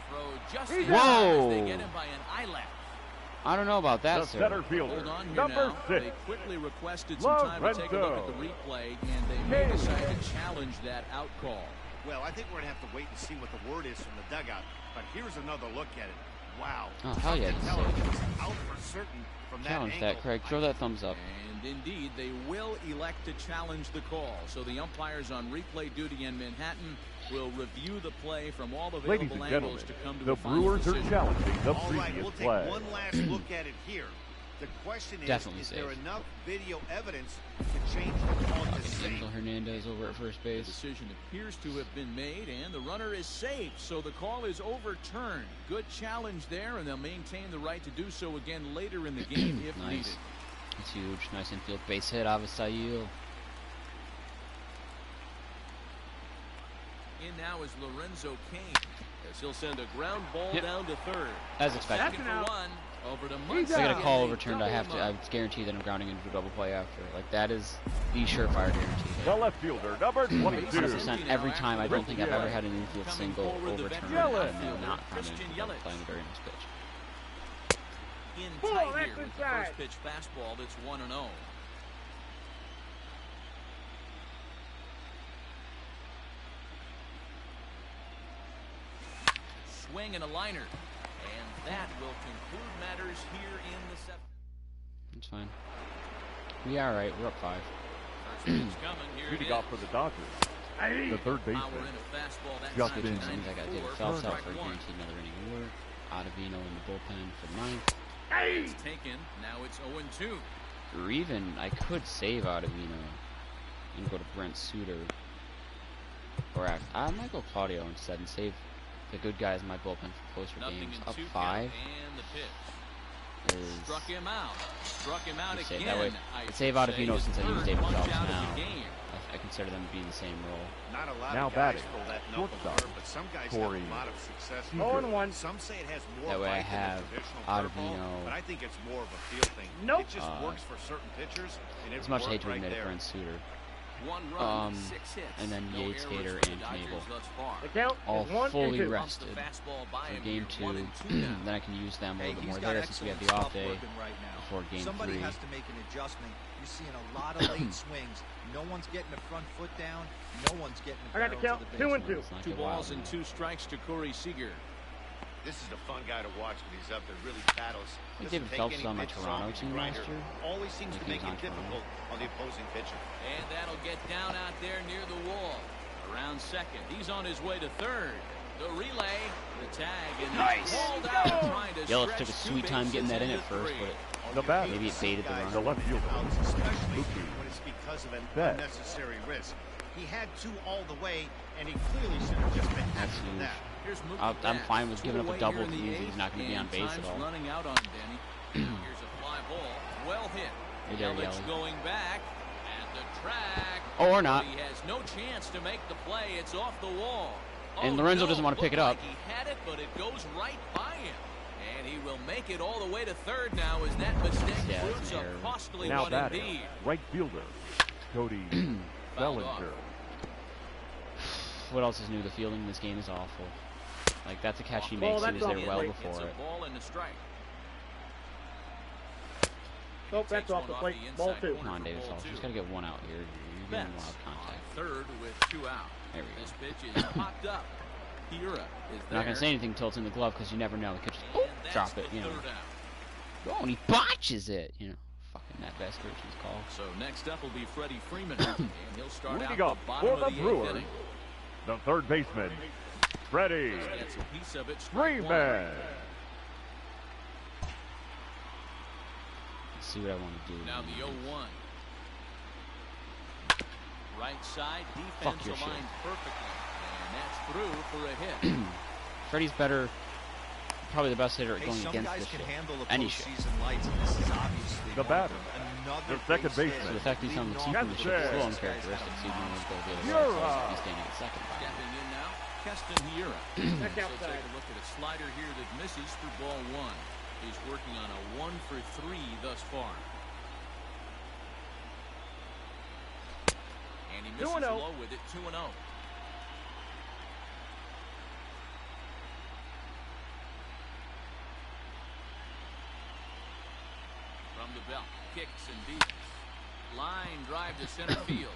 Throw just He's in time as Whoa. they get him by an eyelash. I don't know about that, The sir. center fielder, Hold on here number now. 6. They quickly requested some time to take a look at the Lorenzo. replay, and they may decide to challenge that out call. Well, I think we're going to have to wait and see what the word is from the dugout. But here's another look at it. Wow. Oh, hell yeah, Tough to he's tell safe. if it's out for certain from that Challenge angle. that, Craig. Throw that thumbs up. And indeed, they will elect to challenge the call. So the umpires on replay duty in Manhattan will review the play from all Ladies available and gentlemen, angles to come to the the final Brewers are decision. challenging the All right, previous we'll take play. one last look at it here. The question Definitely is there safe. enough video evidence to change the call to safe? Angel Hernandez over at first The base. decision appears to have been made, and the runner is safe, so the call is overturned. Good challenge there, and they'll maintain the right to do so again later in the game if Nice. needed. That's huge. Nice infield base hit, Avisail. In now is Lorenzo Cain, as he'll send a ground ball Yep. down to third. As expected. Second That's an for out. one. Over to He's Muncy. If I get a out. call And overturned, I double have to. him I up. guarantee that I'm grounding into a double play after. Like that is the surefire guarantee. The left fielder, number 22. 100% every time. I don't think I've ever Yelich. had an infield Coming single forward, the overturned veteran and then outfielder, not grounded Christian into a double Yelich. play in the very next pitch. In Ball, tight that's here with the inside. first pitch fastball. That's 1-0. Swing and a liner. And that will conclude matters here in the 7th. It's fine. We are alright. We're up 5. First pitch coming. Here it Leading is. off for the Dodgers, the third Power baseman, in a fastball. That Justin time Inman. Seems like I did 94. Phelps out Strike for a one. guaranteed another inning of work. Ottavino in the bullpen for the 9th. It's taken. Now it's 0-2. Or even I could save Ottavino and go to Brent Suter. Or I might go Claudio instead and save the good guys in my bullpen for closer Nothing games. in Up 2 5 count, and the pitch. is Struck him out. Struck him out Let's say it again. that way. I I'd save should Ottavino say, since I his use third David punch Phelps out of now. the game. I consider them to be in the same role. Not a lot Now of guys batting, pull that knuckle shortstop, curve, but some guys Corey have a lot of success. Seager. 0-1. Some say it has more That way I bite than have the traditional curveball, Ottavino. but I think it's more of a feel thing. Nope. It just works for certain pitchers, and it As much as I hate worked to right admit it, there. Brent Suter. 1 run, 6 hits. and then No Yates, errors Gator, for the and Dodgers Knebel. thus far. The count All is 1 fully and 2. Bumps the rested fastball by for him game here, 1 2. and 2 now. Then I can use them a Hey, little bit he's more got there since we have excellent the off stuff day working right now. before game Somebody 3. has to make an adjustment. You're seeing a lot of late swings. No one's getting the front foot down. No one's getting the I got the barrel count. to the 2 and baseline. 2. It's not 2 get wild, balls and man. 2 strikes to Corey Seager. This is a fun guy to watch when he's up there, really battles. I think Doesn't David take Phelps any was on my pitches Toronto off, he's a team last grinder. year. Always seems I to think make he it was on difficult on the opposing pitcher. And that'll get down out there near the wall. Around second. He's on his way to third. The relay, the tag, and he's hauled out trying to Yelich stretch took a 2 sweet time getting bases that in into at first, 3. but The batter, maybe it baited the the run. left fielder, Outs, especially Mookie when it's because of an Betts. unnecessary risk. He had 2 all the way, and he clearly should have just been That's happy with huge. that. Here's Mookie I'm Betts. fine with 2 giving up a away double here in if it the means he's eighth, not gonna be on and base at time's all. running out on Denny. Here's a fly ball. Well hit. Hey there, Yelich Yelich. going back at the track. Oh, or not. He has no chance to make the play. It's off the wall. And Oh, Lorenzo no. doesn't want to pick it Looked up. like he had it, but it goes right by him. And And he will make it all the way to third now as that mistake proves a costly now one batting, indeed. right fielder, Cody Bellinger. What else is new? The fielding in this game is awful. Like, that's a catch he Ball, makes. He was that's there off. well Wait. before It's it. a ball and a strike. Nope, that's off the plate. Ball 2. Come on, David Salter. Just got to get one out here. You're getting wild contact. Third with 2 out. There we go. This pitch is popped up. Hiura is there. I'm not going to say anything until it's in the glove because you never know. He could just And drop that's it, the you know. third out. Oh, and he botches it. You know, fucking that best Christian's call. So next up will be Freddie Freeman, and he'll start out Leading the up bottom for of the the 8th Brewers, inning. the third baseman, Freddie Gets a piece of it, strike one. Freeman. Let's see what I want to do. Now the 0-1. Right side, Fuck defense your shit. aligned perfectly. And that's through for a hit. Freddie's better, probably the best hitter at going some against guys this can shit. handle the Any shit. postseason lights, and this is obviously The one of batter, them. Another the second base hit. baseman. So the fact he's on the team from the shit is a little uncharacteristic. See, when he goes the other way, Hiura. he's standing at second. Stepping in now, Keston Hiura. Check So outside. take a look at a slider here that misses for ball 1. He's working on a 1 for 3 thus far. And he misses 2-0. low with it, 2-0. From the belt, kicks and deep. Line drive to center field.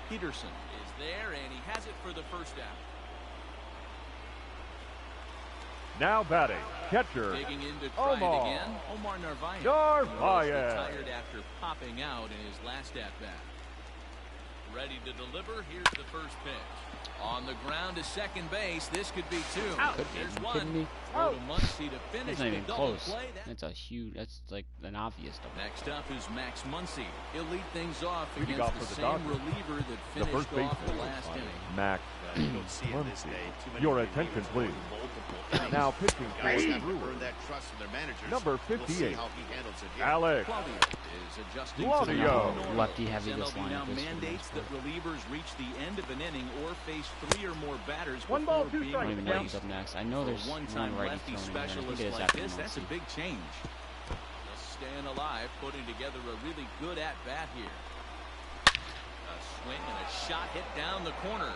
Peterson is there, and he has it for the first out. Now batting, catcher, Digging in to try it Omar. again. Omar Narvaez. Narvaez. He was retired after popping out in his last at-bat. Ready to deliver. Here's the first pitch. On the ground to second base. This could be 2. Could be. There's Are you 1. kidding me? Throw to Muncy to finish That's not the even double close. play. That's a huge. That's like an obvious double. Next up is Max Muncy. He'll lead things off Leading against off the for the same Dodgers. reliever that the first finished off the baseman, last inning. Max You don't see it this Muncy. day. Too many Your relievers attention, please. throwing multiple innings. Now pitching for Guys the have to earn Brewers, that trust from their managers. number We'll see 58, how he handles it here. Alex Claudio is adjusting Claudio. to the normal. Lefty heavy this MLB now lineup is for the mandates most that part. relievers reach the end of an inning or face 3 or more batters 1 before ball, 2 being I don't even know strikes. who's up next. I know For there's a one-time one righty lefty thrown in there. I think specialist it is like after this, that's a Muncy. big change. Just staying alive, putting together a really good at-bat here. A swing and a shot hit down the corner.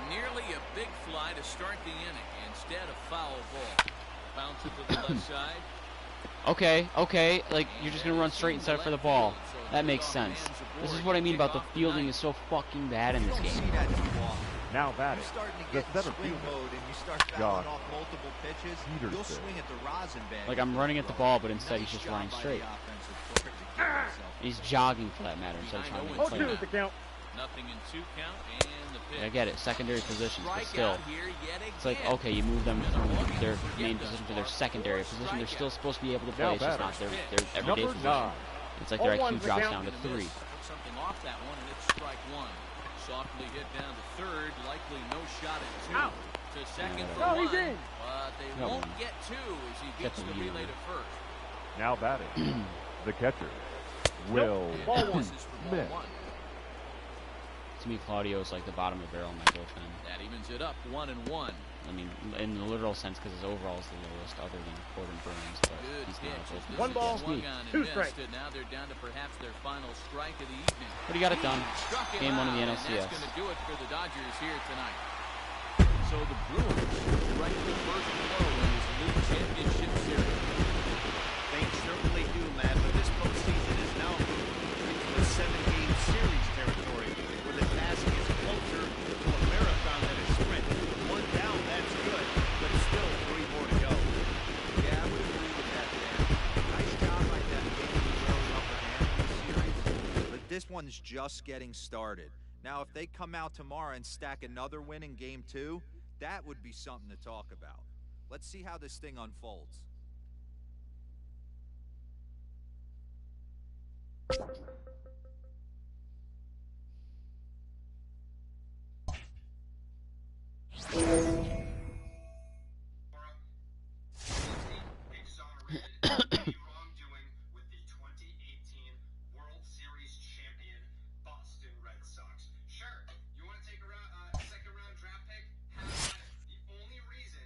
Nearly a big fly to start the inning. Instead, a foul ball. Bounce it to the left side. Okay, like, you're just going to run straight instead of for the ball. That makes sense. This is what I mean about the fielding is so fucking bad in You this don't see game. that too often. now You're batting, starting to the get in center swing fielder, mode and you start fouling Josh off multiple pitches. You'll Peterson. swing at the rosin band. Like, I'm running at the ball, but instead he's just Nice running job by straight. the offensive player to get himself He's jogging for that matter instead of trying to Oh, play. 2 is the count. Nothing in 2 count and the pitch. I get it, secondary positions, but still. Strikeout here yet It's like, again. okay, you move them from their main position to their secondary position. They're still supposed to be able to play. It's just not their everyday number position. 9, It's like their 0-1 IQ for drops count. down to 3. Took something off that one, and it's strike 1. Softly hit down to third. Likely no shot at 2. Out. To second for No, 1. he's in. But they No. won't get 2 as he Get gets the the lead. relay to first. now batting, the catcher, Will And Ball that 1. misses for ball Smith. 1. To me, Claudio is like the bottom of the barrel in my bullpen. That evens it up 1-1. I mean, in the literal sense, because his overall is the lowest, other than Corbin Burns, but Good he's pitch. not a as bullpen. this 1 is ball, swung on and 2 missed, strikes. and now they're down to perhaps their final strike of the evening. But he got it done. Struck him Game 1 of the out, and NLCS. that's going to do it for the Dodgers here tonight. So the Brewers strike the first blow in this league championship series. They certainly do, Matt, but this postseason is now moving into the 7-game series territory where the task is closer to a marathon than a sprint. 1 down, that's good, but still 3 more to go. Yeah, I would agree with that, Dan. Nice job by them getting the Brewers upper hand in the series. But this one's just getting started. Now, if they come out tomorrow and stack another win in Game 2, that would be something to talk about. Let's see how this thing unfolds. wrongdoing with the 2018 World Series champion Boston Red Sox. Sure, you want to take a second round draft pick? Have at it. The only reason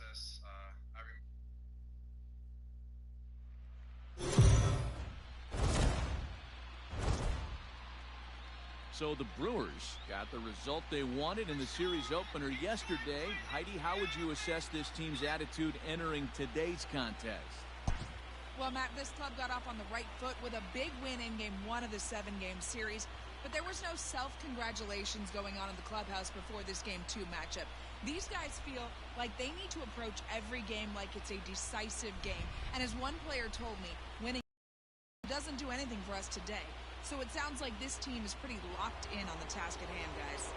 process. So the Brewers got the result they wanted in the series opener yesterday. Heidi, how would you assess this team's attitude entering today's contest? Well, Matt, this club got off on the right foot with a big win in Game 1 of the 7-game series, but there was no self-congratulations going on in the clubhouse before this Game 2 matchup. These guys feel like they need to approach every game like it's a decisive game, and as one player told me, winning doesn't do anything for us today. So it sounds like this team is pretty locked in on the task at hand, guys.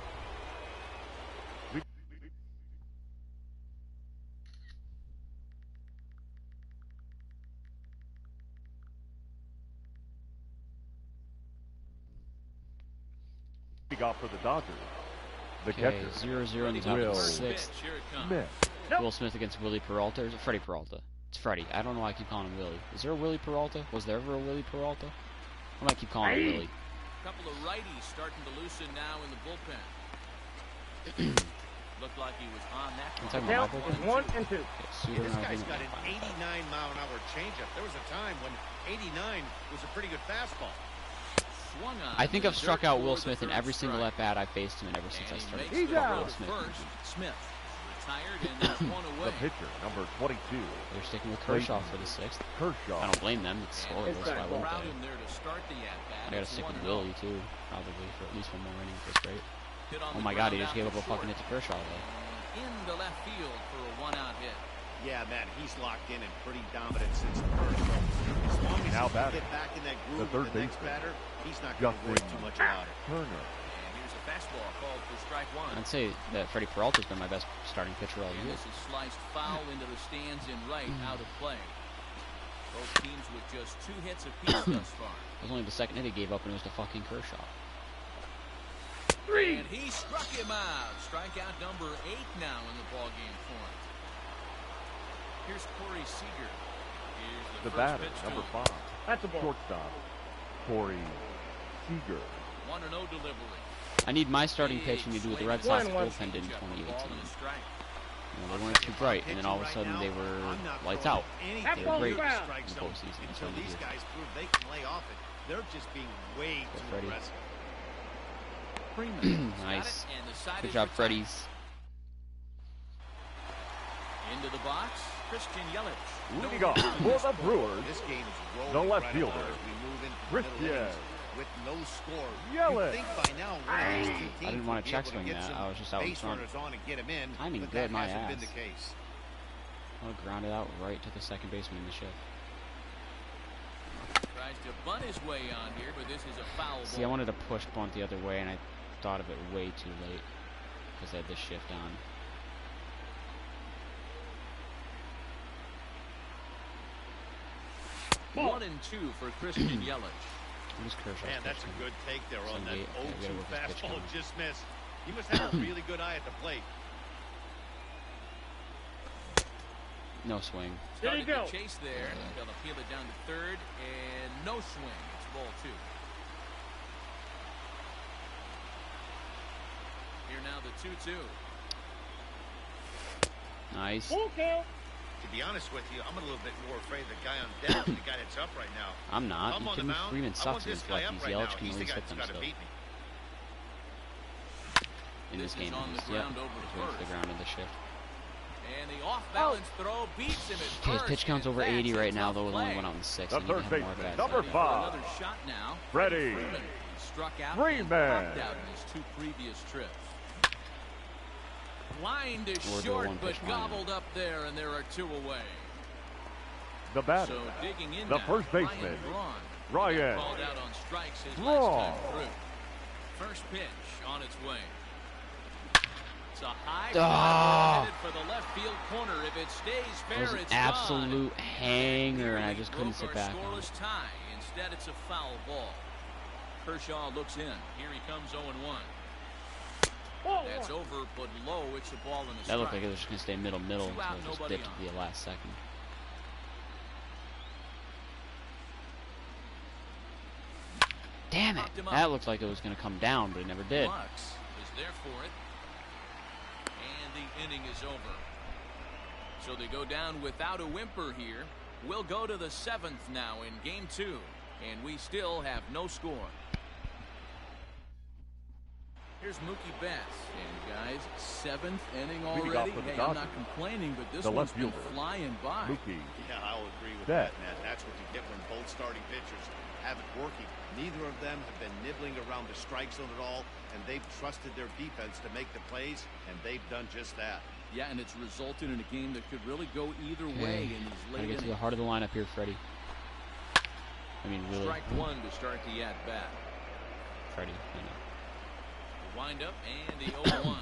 Off for the Dodgers. The Okay, catcher. 0-0 in the top of the Will 6th. Smith. Will Smith against Willie Peralta. Or is it Freddie Peralta? It's Freddie. I don't know why I keep calling him Willie. Is there a Willie Peralta? Was there ever a Willie Peralta? Why do I keep calling him Willie? A couple of righties starting to loosen now in the bullpen. Looked like he was on that. Count is 1 and 2. This guy's got an 89-mile-an-hour changeup. There was a time when 89 was a pretty good fastball. I think I've struck out Will Smith in every single at-bat I've faced him in ever since I started. He's out. Will Smith. Smith retired and there's one away. The pitcher, number 22. They're sticking with Kershaw for the 6th. Kershaw. I don't blame them. It's horrible, so I won't Crowd they? in there to start the at-bat. I gotta stick with Willie, too, probably, for at least one more inning for straight. Oh my god, he just gave up a fucking hit to Kershaw, though. Into left field for a one-out hit. Yeah, man, he's locked in and pretty dominant since the first. As long as Now he can batting. get back in that groove The third with the next baseman. batter, he's not going to worry too much about it. Turner. And here's a fastball called for strike one. I'd say that Freddie Peralta's been my best starting pitcher all And year. this is sliced foul into the stands in right, out of play. Both teams with just 2 hits apiece thus far. It was only the second hit he gave up, and it was to fucking Kershaw. And he struck him out. Strikeout number 8 now in the ballgame for him. Here's Corey Seager. Here's The first batter, pitch to number him. 5. That's a ball. Shortstop. Corey Seager. 1-0 delivery. I need my starting pitching to do what the Red Sox bullpen did in 2018. They weren't too bright, and then all of a sudden they were lights out. That They were ball's great in foul. the postseason. That's Until what they these did. guys prove they can lay off it, they're just being way too Freddie. aggressive. Freeman. Nice. And the side Good is job, retired. Freddy's. Into the box, Christian Yelich. Leading off for the Brewers. This game is rolling The left right fielder, along as we move into the middle Christian innings with no score. Yelich. You'd think by now one of these two teams I didn't want would to be check able swing get that. some I was just out in base front. runners on and get him in, Timing but good, that my hasn't been ass. the case. I want to ground it out right to the second baseman in the shift. Tries to bunt his way on here, but this is a foul ball. See, I wanted to push bunt the other way, and I thought of it way too late because I had this shift on. Ball. 1-2 for Christian Yelich. Who's Kershaw? Man, that's a good take there on that 0-2 Some fastball just missed. He must have a really good eye at the plate. No swing. There you Started go. the chase there. They'll appeal it down to third, and no swing. It's ball 2. Here now the 2-2. Nice. Full count. To be honest with you, I'm a little bit more afraid of the guy on deck than the guy that's up right now. I'm not. I'm You on the kidding me? mound. Freeman I want sucks this against guy up lefties. right Yelich now. can He's at the least guy hit that's them got to still. beat me. In this This game, is on at the least. Yep. ground over to Towards the first. ground in the shift. And the off-balance throw beats him at Okay, his first, pitch count's and over 80 that's a right now, tough though. It only play. went out in 6. The I need to third have more baseman, at-bats. number Ready for 5. another shot now. Freddie. Freeman struck out Freeman. and popped out in his 2 previous trips. Line to Or do a short, but one-pitch line. gobbled up there, and there are 2 away. The batter. So digging in The now, first baseman, Ryan Ryan called out on strikes his Braun. last time through. First pitch on its way. It's a high fly headed for the left field corner. If it stays fair, It was an it's absolute gone. hanger, and I just couldn't Broke sit our back on it. scoreless tie. Instead, it's a foul ball. Kershaw looks in. Here he comes 0-1. That's over, but low. It's a ball and a strike. That looked like it was just going to stay middle 2 until out, it just nobody dipped on. to the last second. Damn it! Popped him up. That looked like it was going to come down, but it never did. Lux is there for it. And the inning is over. So they go down without a whimper here. We'll go to the 7th now in game 2, and we still have no score. Here's Mookie Betts. And guys, 7th inning already. Hey, I'm not complaining, but this one's been flying by. Mookie. Yeah, I'll agree with that, Matt. That's what you get when both starting pitchers have it working. Neither of them have been nibbling around the strike zone at all, and they've trusted their defense to make the plays, and they've done just that. Yeah, and it's resulted in a game that could really go either way in these late Gotta get to the innings. heart of the lineup here, Freddie. I mean, really. Strike one to start the at-bat. Freddie, you know. The wind-up and the 0-1.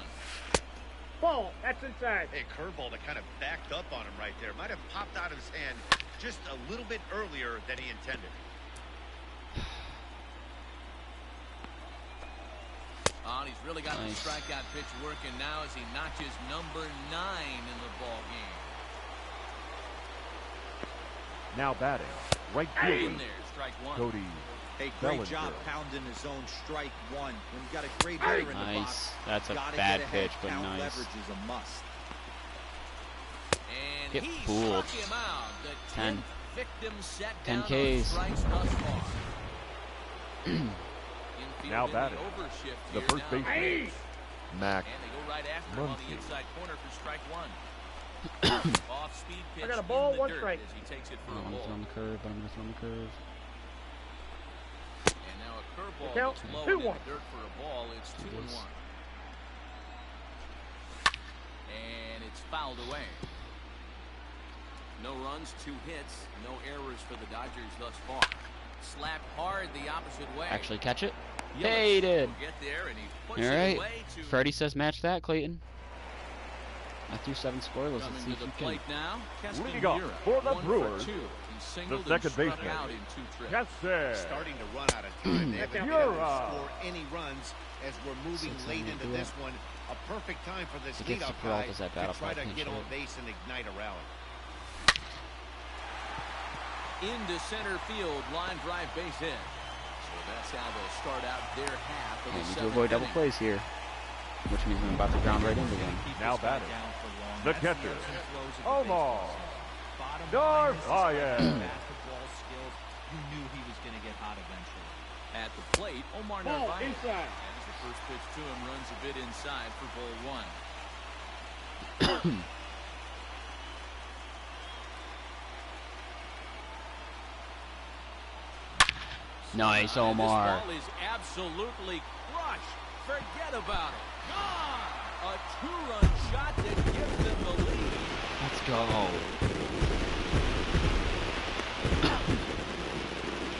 Ball. That's inside. Hey, curveball that kind of backed up on him right there. Might have popped out of his hand just a little bit earlier than he intended. Oh, he's really got the strikeout pitch working now as he notches number 9 in the ball game. Now batting, right In fielder, there, strike one. Cody Hey, great Bellinger. job pounding his own strike one. When you got a great hitter in the box, Nice. That's a gotta bad get ahead. pitch, but Count nice. leverage is a must. And Get he fooled. struck him out. The 10. 10th victim set 10 down on Ks. strikes thus far. Now Infield in batting, the overshift the here first now. baseman, Mac And they go right after him on the Muncy. inside corner for strike one. Off-speed pitch got a ball, in the one dirt strike. as he takes it I for a don't want to ball. throw on the curve, but I'm going to throw on the curve. And now a curveball Count, that's low 2-1. in the dirt for a ball. It's 2-1. And it's fouled away. No runs, 2 hits, no errors for the Dodgers thus far. Slapped hard the opposite way. Actually catch it. Yelich Hey, he did. will get there, and he puts All it right. away to Freddie says match that, Clayton. I threw 7 scoreless. Let's coming see to if the you can. plate now. Leading off for the 1 Brewers, for 2. He singled second and struck baseman. out in 2 trips. Yes, sir. Starting to run out of time. They haven't been able to score any runs as we're moving Since late I'm into gonna do this one. A perfect time for this It gets leadoff to guy Peralta's at to battle try fly to pinch get on hit. base and ignite a rally. Into center field, line drive base hit. So that's how they'll start out their half of I the need to 7th avoid double inning. plays here, which means I'm about to ground right into one. Now batting, the catcher, Omar. Darvish. Basketball skills. You knew he was going to get hot eventually. At the plate, Omar Ball. Narvaez. Inside. As the first pitch to him runs a bit inside for ball 1. Nice, And Omar. this ball is absolutely crushed. Forget about it. Gone. A 2-run shot that gives them the lead. Let's go.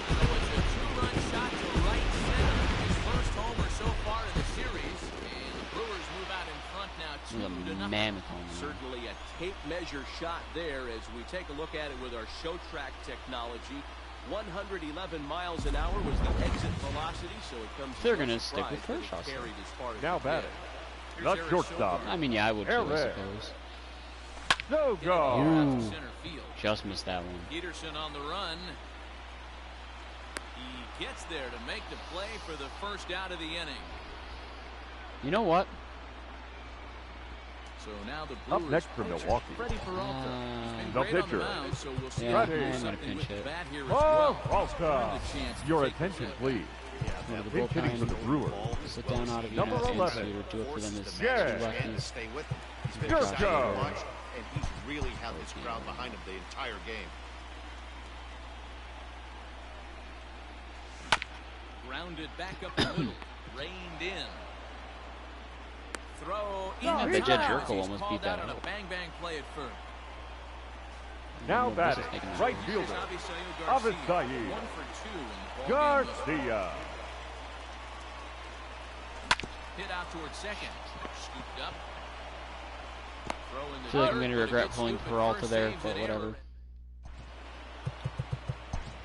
So it's a 2-run shot to right center. His first homer so far in the series. And the Brewers move out in front now This is 2-0. a mammoth home run. Certainly a tape measure shot there as we take a look at it with our show track technology. 111 miles an hour was the exit velocity, so it comes. They're as no gonna stick with surprise that it Kershaw, so. carried as far as Now it batting, did. the Here's Eric shortstop. Sogard. I mean, yeah, I would too, I Eric. suppose. No Hit it go. out to Ooh. center field. Just missed that one. Peterson on the run. He gets there to make the play for the first out of the inning. You know what? So now the Up Brewers next for pitcher, Milwaukee. Freddie Peralta. He's been The great on pitcher. the mound, so we'll see Yeah, if he I'm can do gonna something pinch with the hit. bat here as Oh, well. Peralta. Earned the chance to Your take the attention, step. please. Go to the Pinch hitting for the bullpen. Brewers, Sit down out of the Number United 11. States here. Do it for them as Yeah. two lefties. Stay with him. He's been Good exciting job. to watch, and he's really held his crowd behind him the entire game. Grounded back up the middle. Reined in. Throw in I the bet Jed time Jerko as he's almost called beat that out on out. a bang-bang play at first. Now This is batting, taking a right minute. Here's fielder, Avisail Garcia. Avisail. 1 for 2 in the ball game thus far. Garcia. Hit out towards second. Scooped up. Throw in the I feel like I'm dirt, going to but a regret good pulling scoop at Peralta first there, saves but an whatever. error.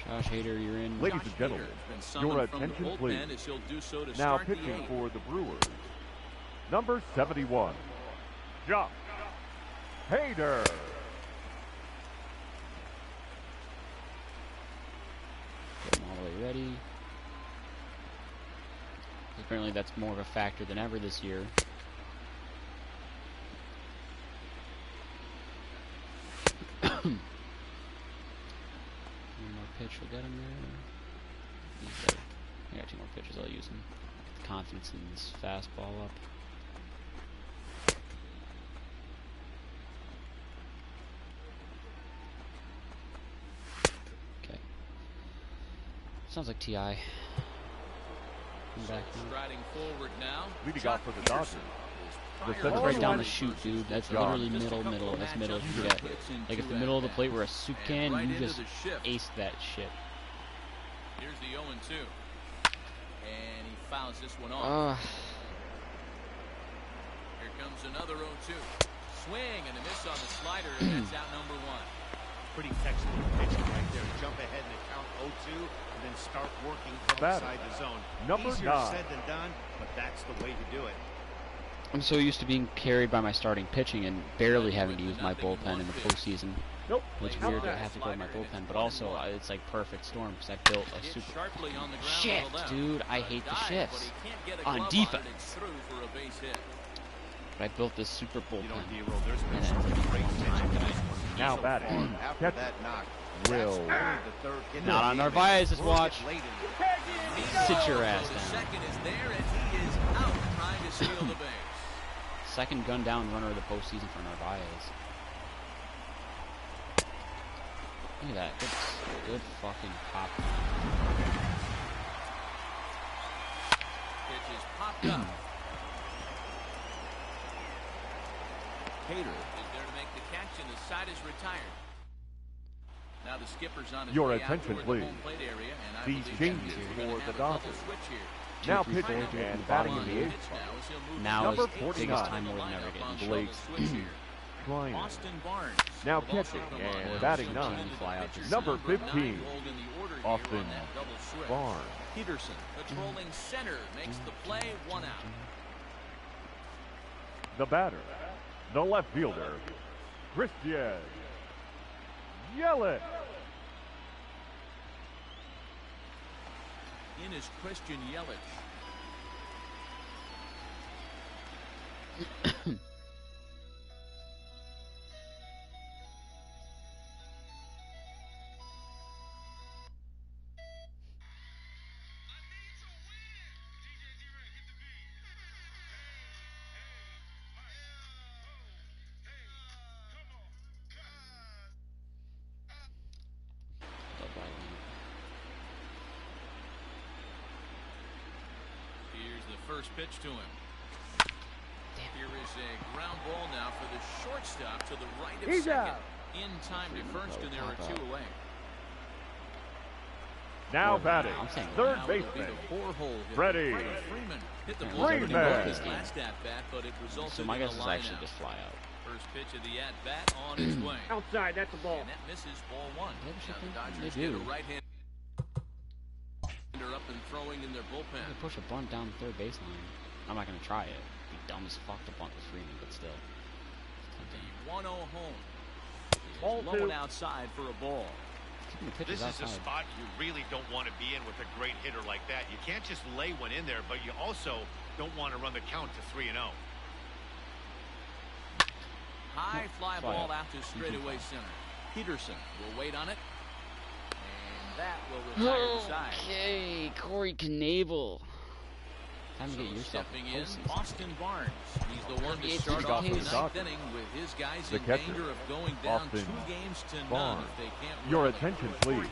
Josh Hader, you're in. Ladies Josh and gentlemen, Hader has been your summoned from the attention, bullpen please. as he'll do so to Now start the pitching 8th. for the Brewers, number 71, Josh Hader. Get them all the way ready. Apparently that's more of a factor than ever this year. pitch will get him there. I got 2 more pitches. I'll use him. Get the confidence in this fastball up. Okay. Sounds like T.I. Back striding forward now. Leading off for the Dodgers. Right down the chute, dude. That's literally middle. As middle as you get. Like if the middle of the plate were a soup can, you just aced that shit. Here's the 0-2. And he fouls this one off. Here comes another 0-2. Swing and a miss on the slider, and that's out number 1. Pretty textbook pitching right there. Jump ahead in the count 0-2 and then start working outside the zone. Number Easier 9. said than done, but that's the way to do it. I'm so used to being carried by my starting pitching and barely having to use my bullpen in the postseason. Nope. It's weird to have to go to my bullpen, but also it's like perfect storm because I built a super shit, dude. I hate the shifts on defense. But I built this super bullpen. There's been some great pitching. Now batting. After that knock, Will. Not on Narvaez's watch. Sit your ass down. Second is there, and he is out trying to steal the base. Second gun down runner of the postseason for Narvaez. Look at that. Good fucking pop. Pitch is popped up. Hader is there to make the catch, and the side is retired. Now the skipper's on his Your way attention, out toward please. the home plate area, and I These believe changes that we're gonna for have the a double Dodgers. switch here. Now pitching and batting in the 8th. Now is Number the biggest 49. time more than ever getting Blake Kleiner. Austin Barnes. Now catching and batting 9. Number 15. Austin Barnes. Peterson patrolling center makes the play, 1 out. The batter, the left fielder, Christian Yelich. In is Christian Yelich. First pitch to him. Here is a ground ball now for the shortstop to the right of He's second. out. In time to first, and there are 2 away. Now batting, third Now it'll be baseman, the 4-hole hitter, Freddie Freeman. Hit the Freeman. last at bat, but it resulted So my in a guess is line actually out. just fly out. First pitch of the at bat on its way. Outside, that's a ball. And that misses ball 1. Yeah, Now the they Dodgers do. get a right-hander up and throwing in their bullpen. They push a bunt down the third baseline. I'm not gonna try it. It'd be dumb as fuck to bunt with Freeman, but still. The 1-0 home. Ball Low 2. and outside for a ball. Keeping the pitches This is a outside. spot you really don't want to be in with a great hitter like that. You can't just lay one in there, but you also don't want to run the count to 3-0. High fly Fly ball out. out to straightaway center. Peterson will wait on it. And that will retire the side. Okay, Corey Knebel. Time to get yourself Stepping in, postseason. Austin Barnes. He's the one to It's start the off the Dodgers. 9th inning with his guys The in catcher, danger of going down Austin 2 games to none Barnes. if they can't Your run it. attention, please.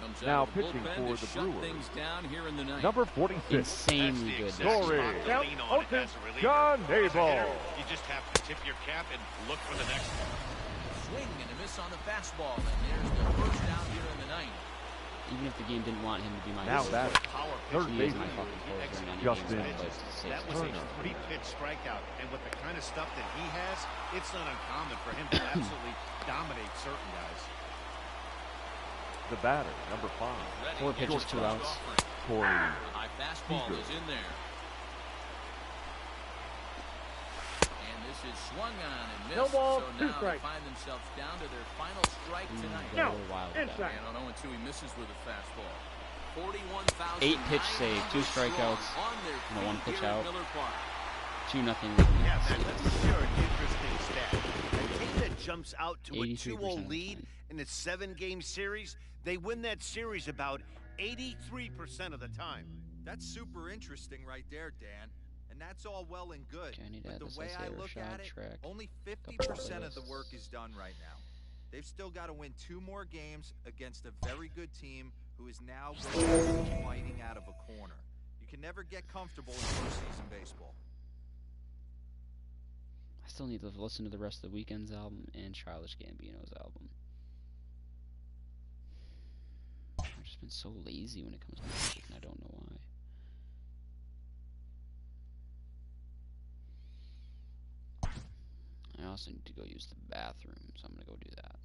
Comes Now out of the pitching bullpen for to the shut Brewers. things down here in the 9th. Number 46, Insanely good. Story. Spot to lean on it as a reliever. John As a hitter, Nabel. you just have to tip your cap and look for the next one. Swing and a miss on the fastball, and there's the first out here in the 9th. Even if the game didn't want him to be my Now closer, batting, Power third he is baseman, my fucking closer in any Justin game. But it's That was a Turner. 3-pitch strikeout, and with the kind of stuff that he has, it's not uncommon for him to absolutely dominate certain guys. The batter, number 5, Ready, 4 pitches, 2 shortstop outs. offering. Corey High fastball Seager. is in there. And this is swung on and missed. No ball, so 2 now they strikes. find themselves down to their final strike tonight. No, wild with that. inside. And on 0-2, he misses with a fastball. 41,000 8 pitch save, 2 strikeouts, on their and a 1 feet pitch here at out. Miller Park. 2-0. Yeah, man, that's for sure an interesting stat. A team that jumps out to a 83% 2-0 of the lead time. in a 7-game series, they win that series about 83% of the time. That's super interesting right there, Dan. And that's all well and good. Okay, I need to But add the this way I Isaiah look Rashad at it, track. only Couple 50% of the playlists. work is done right now. They've still got to win 2 more games against a very good team who is now going to be fighting out of a corner. You can never get comfortable in postseason baseball. I still need to listen to the rest of the Weeknd's album and Childish Gambino's album. I've just been so lazy when it comes to music, and I don't know why. I also need to go use the bathroom, so I'm gonna go do that.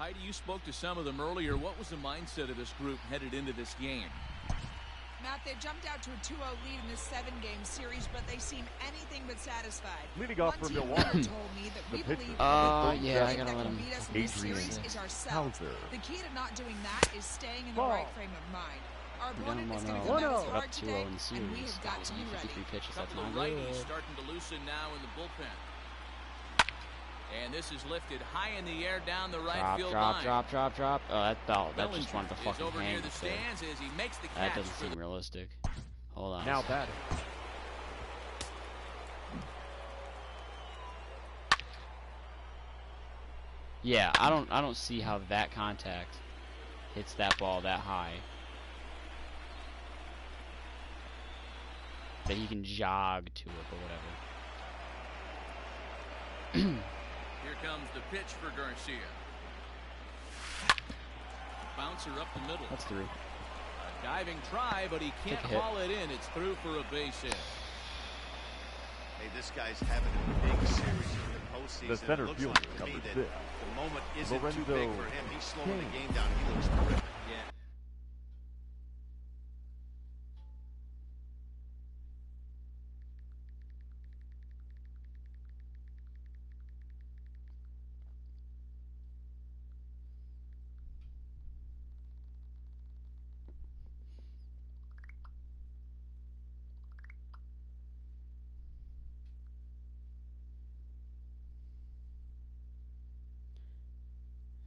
Heidi, you spoke to some of them earlier. What was the mindset of this group headed into this game? Matt, they jumped out to a 2-0 lead in this 7-game series, but they seem anything but satisfied. Leading off for Milwaukee, told me that we the believe yeah, I gotta let him. beat us in this series is ourselves. The key to not doing that is staying in the right frame of mind. Our opponent is going to come at us hard today, and we have got to be ready. Pitches, that's Couple not of good. righties starting to loosen now in the bullpen. And this is lifted high in the air down the right field line. Drop. Oh, that just wanted to Is fucking over hang. near the stands as he makes the That catch. doesn't seem realistic. Hold on. now batting. Yeah, I don't see how that contact hits that ball that high. That he can jog to it or whatever. Here comes the pitch for Garcia. Bouncer up the middle. That's through. A diving try, but he can't haul it in. It's through for a base hit. Hey, this guy's having a big series in the postseason. The center It looks fielder like to me comes that fifth. the moment isn't too Lorenzo big for him. He's slowing the game down. He looks terrific. Yeah.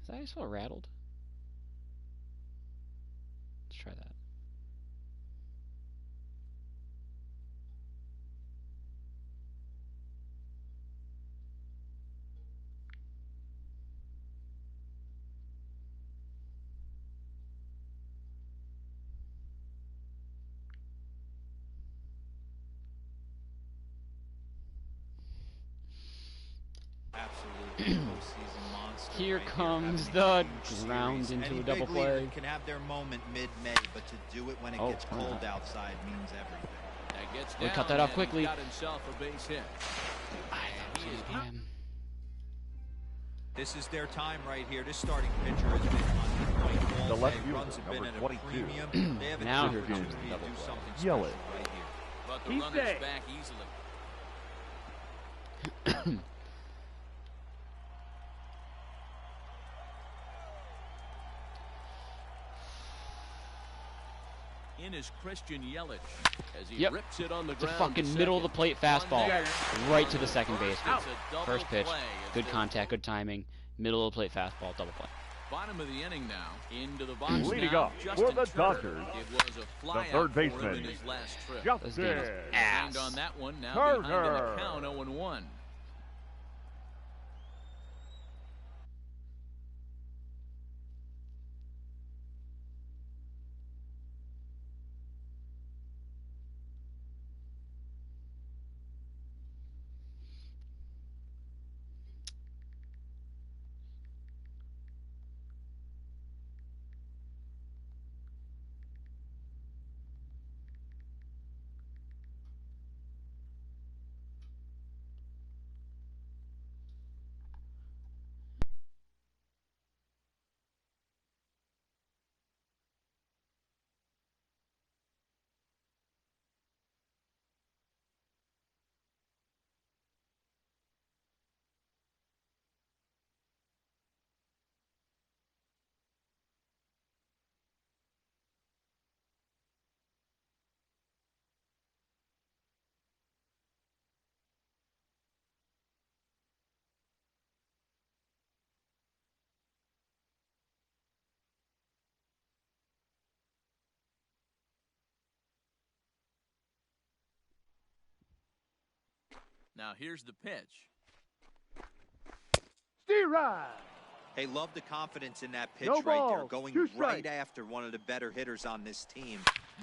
Is that still rattled? Let's try that. Absolutely postseason monster. Here right comes here, having the a huge ground series. into Any a double big leaguer play. can have their moment mid-May, but to do it when it Oh, gets cold outside means everything. That gets We down, cut that off and quickly. He's got himself a base hit. This is their time right here. This starting pitcher has been on point all The left day. fielder, Runs have been number at a 22. premium. They have an Now here opportunity comes the to double do play. something Yell special it. right here. But the He's runner's safe. back easily. In is Christian Yelich as he Yep. rips it on the It's a ground. fucking to middle of the second. plate fastball One down. right to the second First, baseman. it's a double First pitch, play as good they're contact, good timing. Middle of the plate fastball, double play. Bottom of the inning now. Into the box Leading now, off Justin for the Turner. Dodgers, It was a fly third out for him baseman, in his last trip. This game is Justin Behind ass. on that one, now Turner. behind in the count, 0-1. Now here's the pitch. Steeride. Hey, love the confidence in that pitch No right there. balls, Going 2 right strikes. after one of the better hitters on this team.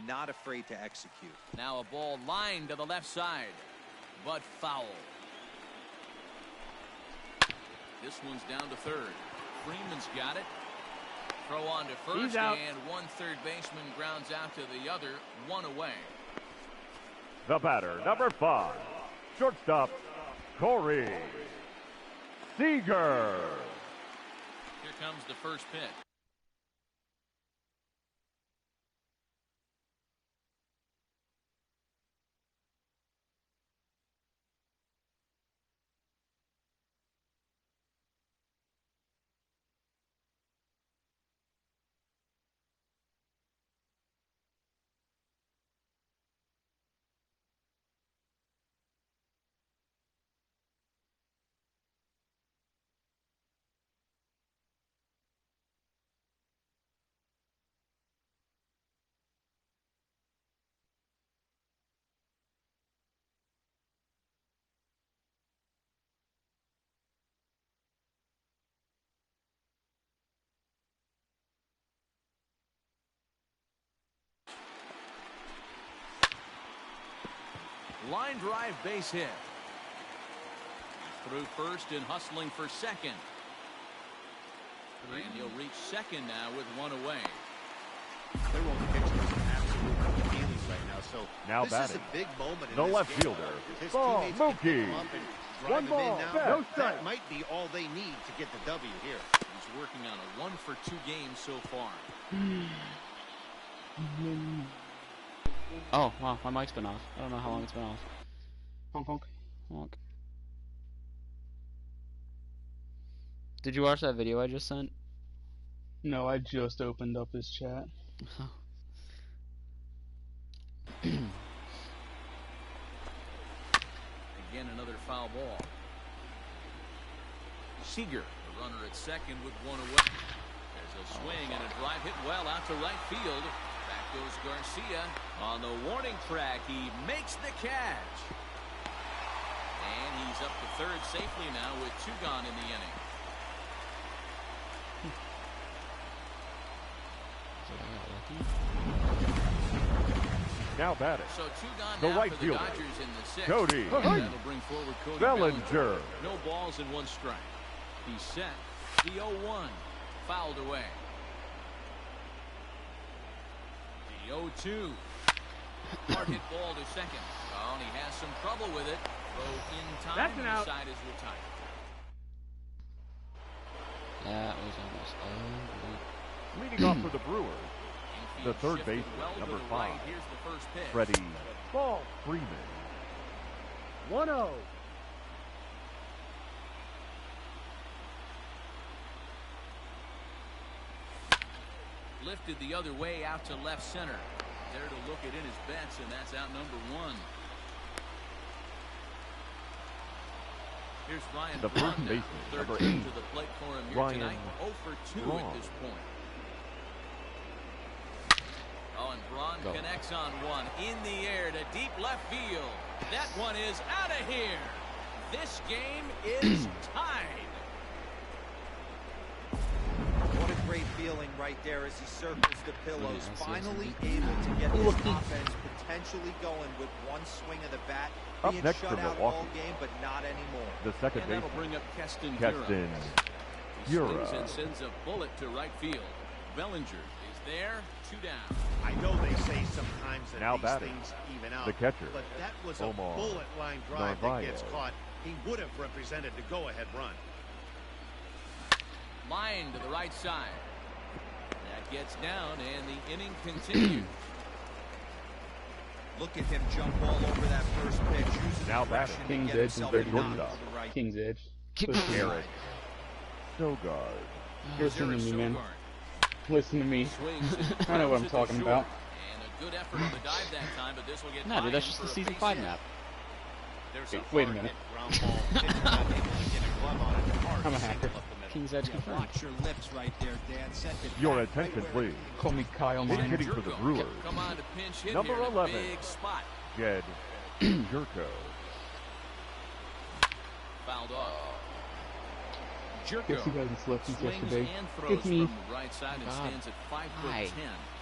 Not afraid to execute. Now a ball lined to the left side, but foul. This one's down to third. Freeman's got it. Throw on to first, He's out. and one third baseman grounds out to the other, one away. The batter, number 5, shortstop, Corey Seager. Here comes the first pitch. Line drive base hit. Through first and hustling for second. And he'll reach second now with one away. They're one of the pitchers absolutely feeling right now. So Now this batting. is a big moment in The this left game. fielder. His Ball, teammates can pick Mookie. him up and drive One him ball, in now. back. No strike. That might be all they need to get the W here. He's working on a 1-for-2 game so far. Oh, wow, my mic's been off. I don't know how long it's been off. Honk, honk. Honk. Did you watch that video I just sent? No, I just opened up his chat. Again, another foul ball. Seager, the runner at second with one away. There's a swing and a drive hit well out to right field. Back goes Garcia. On the warning track, he makes the catch. And he's up to third safely now with 2 gone in the inning. Now batting. So 2 gone The now right for the fielder. Dodgers in the 6th. Cody. And that'll bring forward Cody Bellinger. No balls and 1 strike. He's set. The 0-1 fouled away. The 0-2. Hard hit ball to second. Oh, and he has some trouble with it. Throw in time. That's an out. The side is retired. That was almost ugly. Leading off for the Brewers, Infield the third shifted baseman, well to number the 5, right. Here's the first pitch. Freddie Ball. Freeman. 1-0. Lifted the other way out to left center. There to look it in his bets, and that's out number 1. Here's Ryan The first Braun, baseman, third number trip 8, to the plate for him here Ryan tonight. 0 for 2 Braun. at this point. Oh, and Braun Go. connects on one in the air to deep left field. That one is out of here. This game is tied. What a great feeling right there as he circles the pillows, Yeah, finally able to get his offense potentially going with one swing of the bat. Up Being next shut for out Milwaukee. all game, but not anymore. The second And that'll baseman, bring up Keston Keston He swings Hiura. and sends a bullet to right field. Bellinger is there, 2 down. I know they say sometimes that Now these batting. things even out. The catcher, But that was a Omar bullet line drive Narvaez. that gets caught. He would have represented the go-ahead run. Line to the right side. That gets down, and the inning continues. Look at him jump all over that first pitch, using Now aggression batting. to King's get Edge himself and knocked shortstop. to the right. King's Edge. Keep Listen, Eric Sogard. listen to me, man. Listen to me. Swings and I know what I'm throws it to talking short. about. And a good effort on the dive that time, but this will get No, dude, by that's him just for the a season base 5 hit. map. There's Wait a hard minute. hit ground ball. Pitcher not able to get a glove on it. Hard I'm a single hacker. up the middle. King's Edge confirmed. Watch your lips right there, Dan. Sent it Your back right attention, where it please. Call me Kyle He's Mine. hitting for the Jerko Brewers, come on to pinch hit Number here in a 11. big spot. Jed Jerko. Fouled off. Guess who Jerko hasn't slept since swings yesterday? and throws It's me. from the right side and God. stands at 5'10". Hi.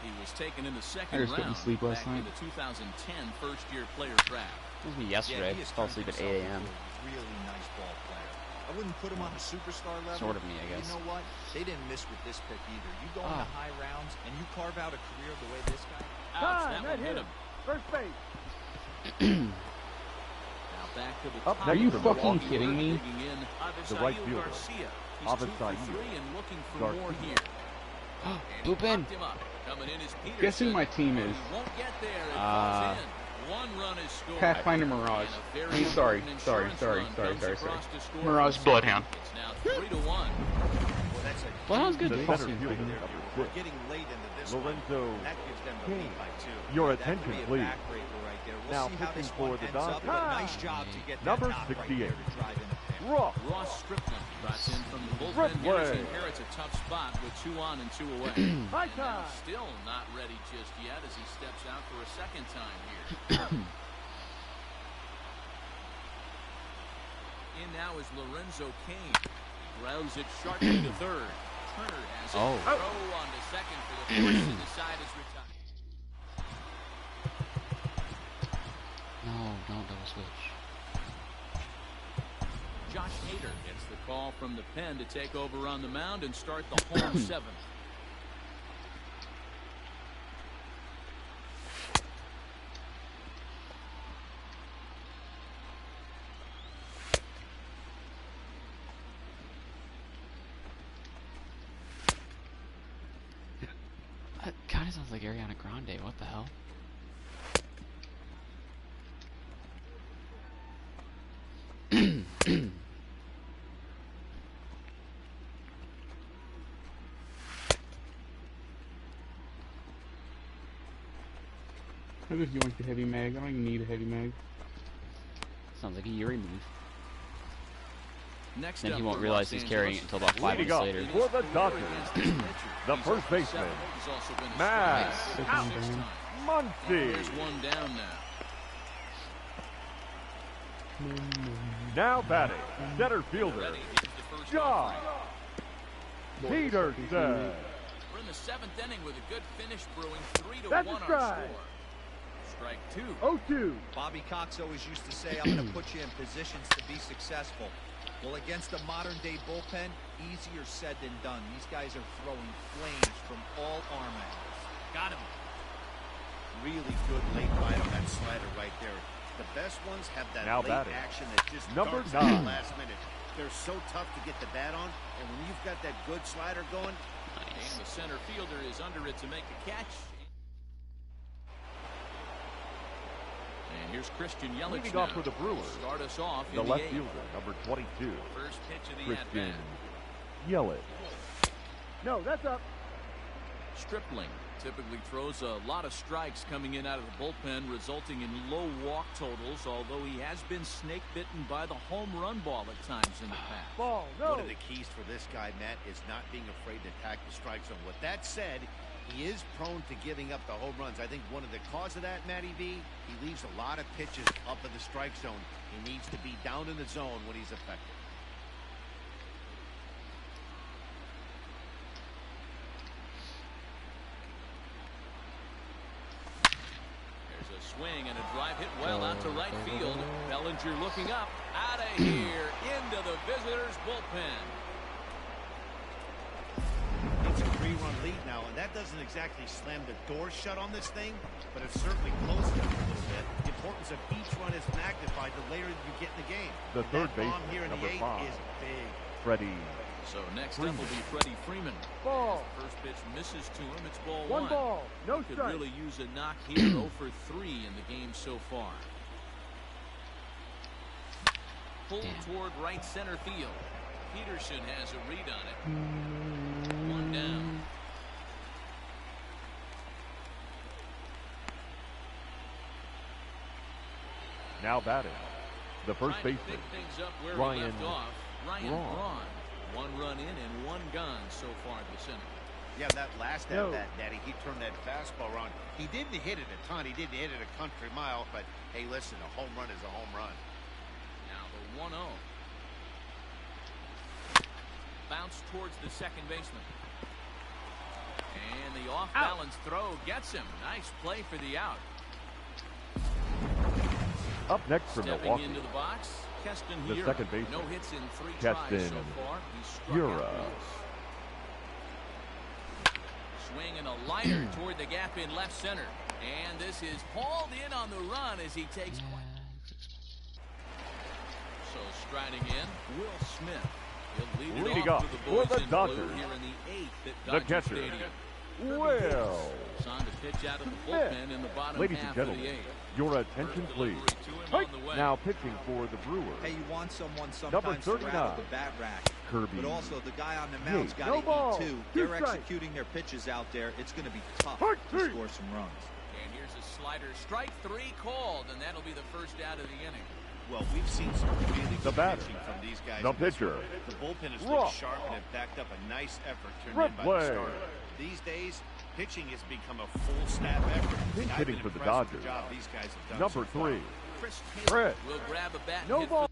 He was taken in the I second just couldn't round sleep last back night. in the 2010 first-year player draft. It was me yesterday. he has Fell turned asleep at himself 8 a.m. into a really nice ball player. I wouldn't put him on the superstar level. Sort of me, I but guess. You know what? They didn't miss with this pick either. You go Ah. into high rounds and you carve out a career the way this guy. Ouch, that one hit him. First base. Now back to the Up top next Are you of the fucking Milwaukee kidding order, me? digging in The right Avisail fielder. Garcia. He's 2 for 3 and looking for more here. Bullpen. Guess who my team is? Pathfinder Mirage. I'm sorry. Mirage Bloodhound. Bloodhound's good. We're getting late into this Lorenzo one. That gives them the lead by 2. Your That could attention, be a please. backbreaker right there. We'll Now see how pitching this for one the ends up, Dodgers. but nice job to get that Number top right 68. there to drive in the pair. Ross Strickland brought in from the bullpen. Strickland. Garrison inherits a tough spot with 2 on and 2 away. High And time. still not ready just yet as he steps out for a second time here. In now is Lorenzo Cain. Grounds it sharply to third. Turner has a throw on to second for the first, and the side is retired. No, don't double switch. Josh Hader gets the call from the pen to take over on the mound and start the home 7th. That kind of sounds like Ariana Grande. What the hell? I just yoinked the heavy mag. I don't even need a heavy mag. Sounds like a Yuri move. Next Then up he won't for realize Los he's carrying it Angeles, until about 5 Leading minutes up later. for the Dodgers, the He's first up baseman, 7. He's also been a Matt strike Nice. 6 times. Muncy. There's one down now. Now batting, center fielder, Ready, here's the first Josh offering. Peterson. We're in the 7th inning with a good finish brewing. 3-1 That's a our strike. score. Strike 2. 0-2. Bobby Cox always used to say, I'm going to put you in positions to be successful. Well, against a modern-day bullpen, easier said than done. These guys are throwing flames from all arm angles. Got him. Really good late bite on that slider right there. The best ones have that Now late batting, action that just number darts at the 9. last minute. They're so tough to get the bat on, and when you've got that good slider going, And the center fielder is under it to make the catch. And here's Christian Yelich Leading now. off for the Brewers, Start us off the in left the 8th. fielder, number 22, First pitch of the Christian at-bat. Yelich. No, that's up. Stripling typically throws a lot of strikes coming in out of the bullpen, resulting in low walk totals, although he has been snake bitten by the home run ball at times in the past. Ball, no. one of the keys for this guy, Matt, is not being afraid to attack the strike zone. With that said, he is prone to giving up the home runs. I think one of the cause of that, Matty B, he leaves a lot of pitches up in the strike zone. He needs to be down in the zone when he's effective. There's a swing and a drive hit well out to right field. Bellinger looking up, out of here, into the visitors' bullpen. It's a 3-run lead now, and that doesn't exactly slam the door shut on this thing, but it certainly closes it a little bit. The importance of each run is magnified the later you get in the game. The And third that bomb baseman, here in number the 8 5, is big. Freddie. So next up will be Freddie Freeman. Ball. First pitch misses to him. It's ball 1. One ball, no Could strike. really use a knock here. 0 for 3 in the game so far. Pulled toward right center field. Peterson has a read on it. 1 down. Now batting, the first Trying to baseman, pick things up where Ryan we left off. Ryan Braun. Braun. 1 run in and 1 gone so far at the center. Yeah, that last at bat, Daddy, he turned that fastball around. He didn't hit it a ton. He didn't hit it a country mile, but hey, listen, a home run is a home run. Now the 1-0. Bounce towards the second baseman. And the off-balance throw gets him. Nice play for the out. Up next from Stepping Milwaukee, into the box, Keston the Hiura. second baseman, No hits in 3 tries Keston so far. He struck Hiura. out once. Swing and a liner toward the gap in left center. And this is hauled in on the run as he takes. So striding in, Will Smith Leading off for the Dodgers, here in the 8th at the Dodger catcher, Stadium. Will It's on to pitch out of the bullpen in the bottom Ladies half and of the gentlemen, 8th. your attention please. Now pitching for the Brewers, Hey, you want someone Number sometimes to 39, rattle the bat rack. Kirby. But also, the guy on the mound's got to no ball. eat, too. Two They're strikes. executing their pitches out there. It's going to be tough Strike to three. score some runs. And here's a slider. Strike 3 called, and that'll be the first out of the inning. Well, we've seen some really The good batter, pitching from these guys. the in this pitcher, one. The bullpen has Rock. looked sharp and have backed up a nice effort turned Red in by play. the starter. These days, pitching has become a full staff effort. Pinch I've hitting been for the impressed with Dodgers. the job these guys have done Number so far. 3, Chris Fred. Taylor will grab a bat and No hit ball.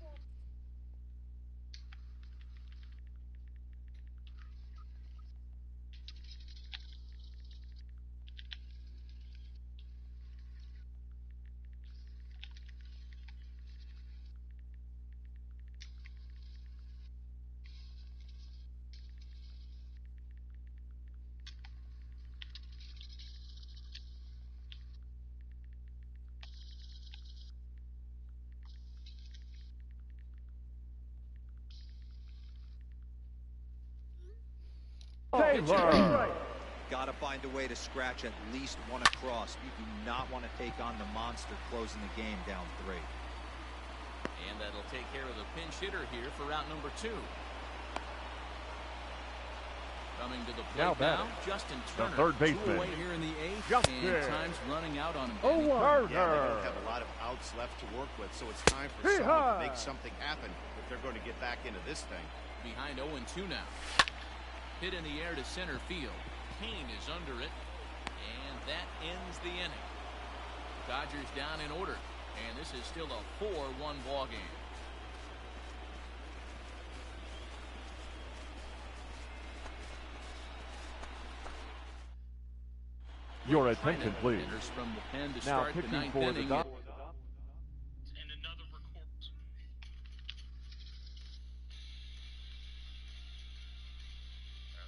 Taylor. Got to find a way to scratch at least one across. You do not want to take on the monster closing the game down 3. And that'll take care of the pinch hitter here for route number 2. Coming to the plate Now now, batting, Justin the Turner. third 2 baseman, away here in the 8th, Justin. and time's running out on him. Oh, Danny. Turner. Yeah, they don't have a lot of outs left to work with, so it's time for someone to make something happen if they're going to get back into this thing. Behind 0-2 now. Hit in the air to center field. Kane is under it, and that ends the inning. Dodgers down in order, and this is still a 4-1 ball game. Your attention, please. Hitters from the pen to Now start the pitching 9th for the inning. Dodgers. And another record.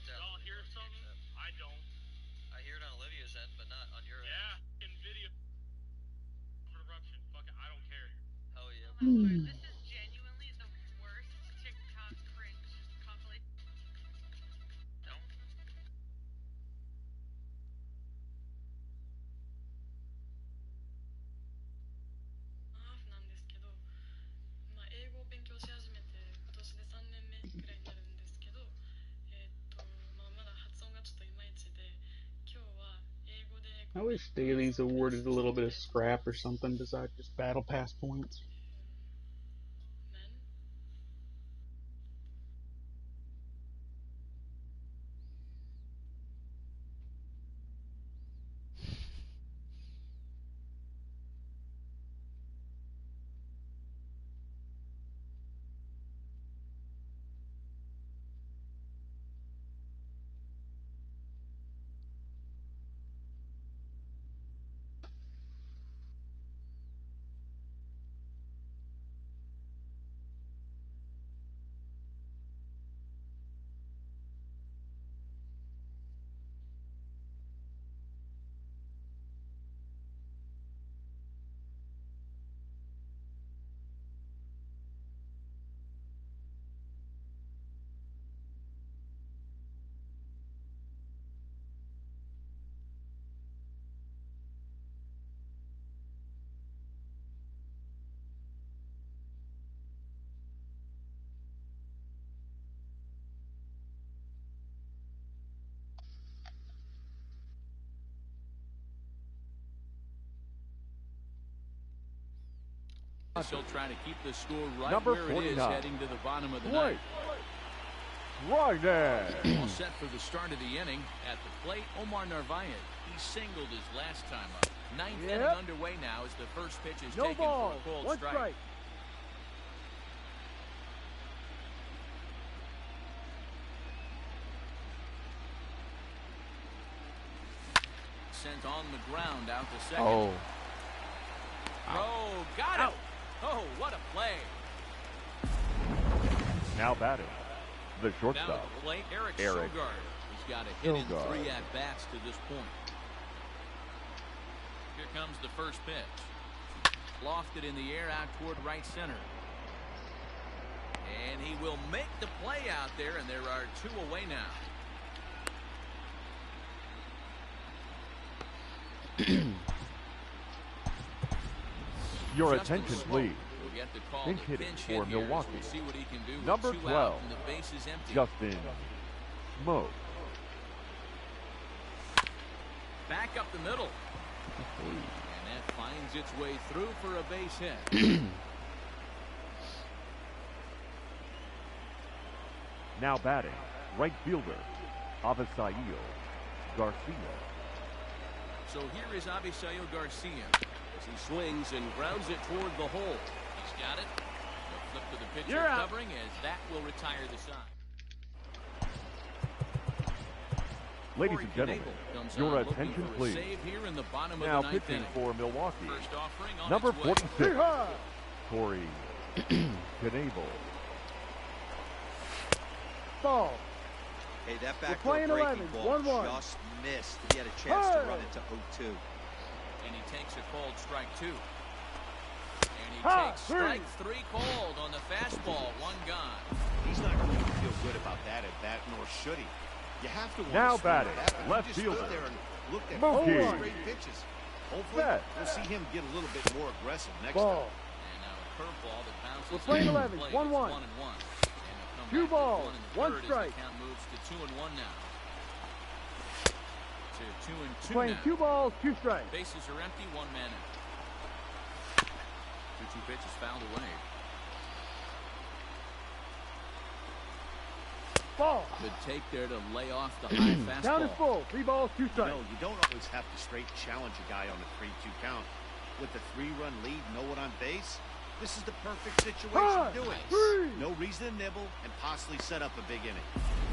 Y'all hear something? I don't. I hear it on Olivia's end, but not on your end. Yeah, in video interruption. Fuck it, I don't care. Hell yeah. This is genuinely the worst TikTok cringe compilation. No? I wish Staley's awarded a little bit of scrap or something besides just battle pass points. He'll try to keep the score right Number where it is 49. heading to the bottom of the Right. ninth. Right there. All set for the start of the inning. At the plate, Omar Narvaez. He singled his last time up. Ninth inning underway now as the first pitch is No taken ball. for a cold One strike. strike. Sent on the ground out to second. Oh. Throw, got it. Oh, what a play. Now batting, the Down shortstop, at the plate, Eric Eric Sogard. He's got a hit in Sogard. 3 at-bats to this point. Here comes the first pitch. Lofted in the air out toward right center. And he will make the play out there, and there are 2 away now. Your Justin attention, Smoke please. will get the call Pinch to hitting pinch for hit here, as Milwaukee. we'll see what he can do with Number 2 out 12, and the base is empty. Justin Smoke. Back up the middle. And that finds its way through for a base hit. Now batting, right fielder, Avisail Garcia. So here is Avisail Garcia as he swings and grounds it toward the hole. He's got it. The flip to the pitcher covering as that will retire the side. Ladies and gentlemen, your attention please. Now pitching for Milwaukee, number 46, Corey Knebel. Ball. Hey, that backdoor breaking ball just missed. He had a chance to run into 0-2. And he takes a called strike 2. And he takes strike 3 called on the fastball. 1 gone. He's not going to feel good about that at bat, nor should he. You have to Now want to batting, that, left just fielder, stood there and looked at Mookie. 4 straight pitches. Hopefully, we'll see him get a little bit more aggressive next time. And now a curveball that bounces. We're playing 11, 1-1. 1-1. 2 balls, 1 strike. The count moves to 2-1 now. To 2-2 Playing now. 2 balls, 2 strikes. Bases are empty, 1 man out. 2-2 pitch is fouled away. Ball. Good take there to lay off the high fastball. Count is full. 3 balls, 2 strikes. You don't always have to straight challenge a guy on the 3-2 count. With the 3-run lead, no one on base, this is the perfect situation to do it. No reason to nibble and possibly set up a big inning.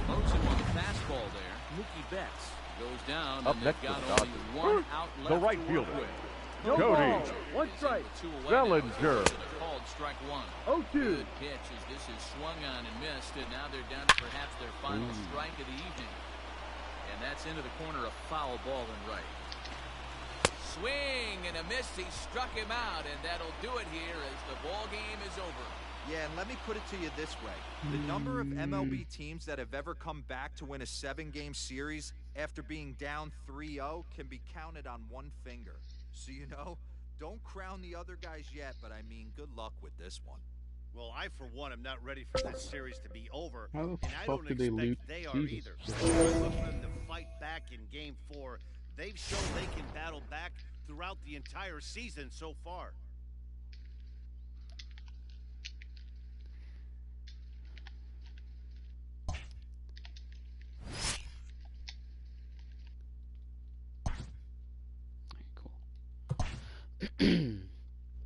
Loads him on the fastball there. Mookie Betts goes down. Up and next they've got for the only 1 out left. the right to work fielder, with. No Cody ball, 1 strike. Bellinger. Called strike 1. 0-2. Good pitch as this is swung on and missed, and now they're down to perhaps their final strike of the evening. And that's into the corner, a foul ball and right. Swing and a miss. He struck him out, and that'll do it here as the ball game is over. Yeah, and let me put it to you this way. The number of MLB teams that have ever come back to win a 7-game series after being down 3-0 can be counted on 1 finger. So, you know, don't crown the other guys yet, but I mean, good luck with this one. Well, I, for one, am not ready for this series to be over. How the and I fuck don't did they expect loot? they are Jesus. either. I'm looking for them to fight back in Game 4. They've shown they can battle back throughout the entire season so far. Cool.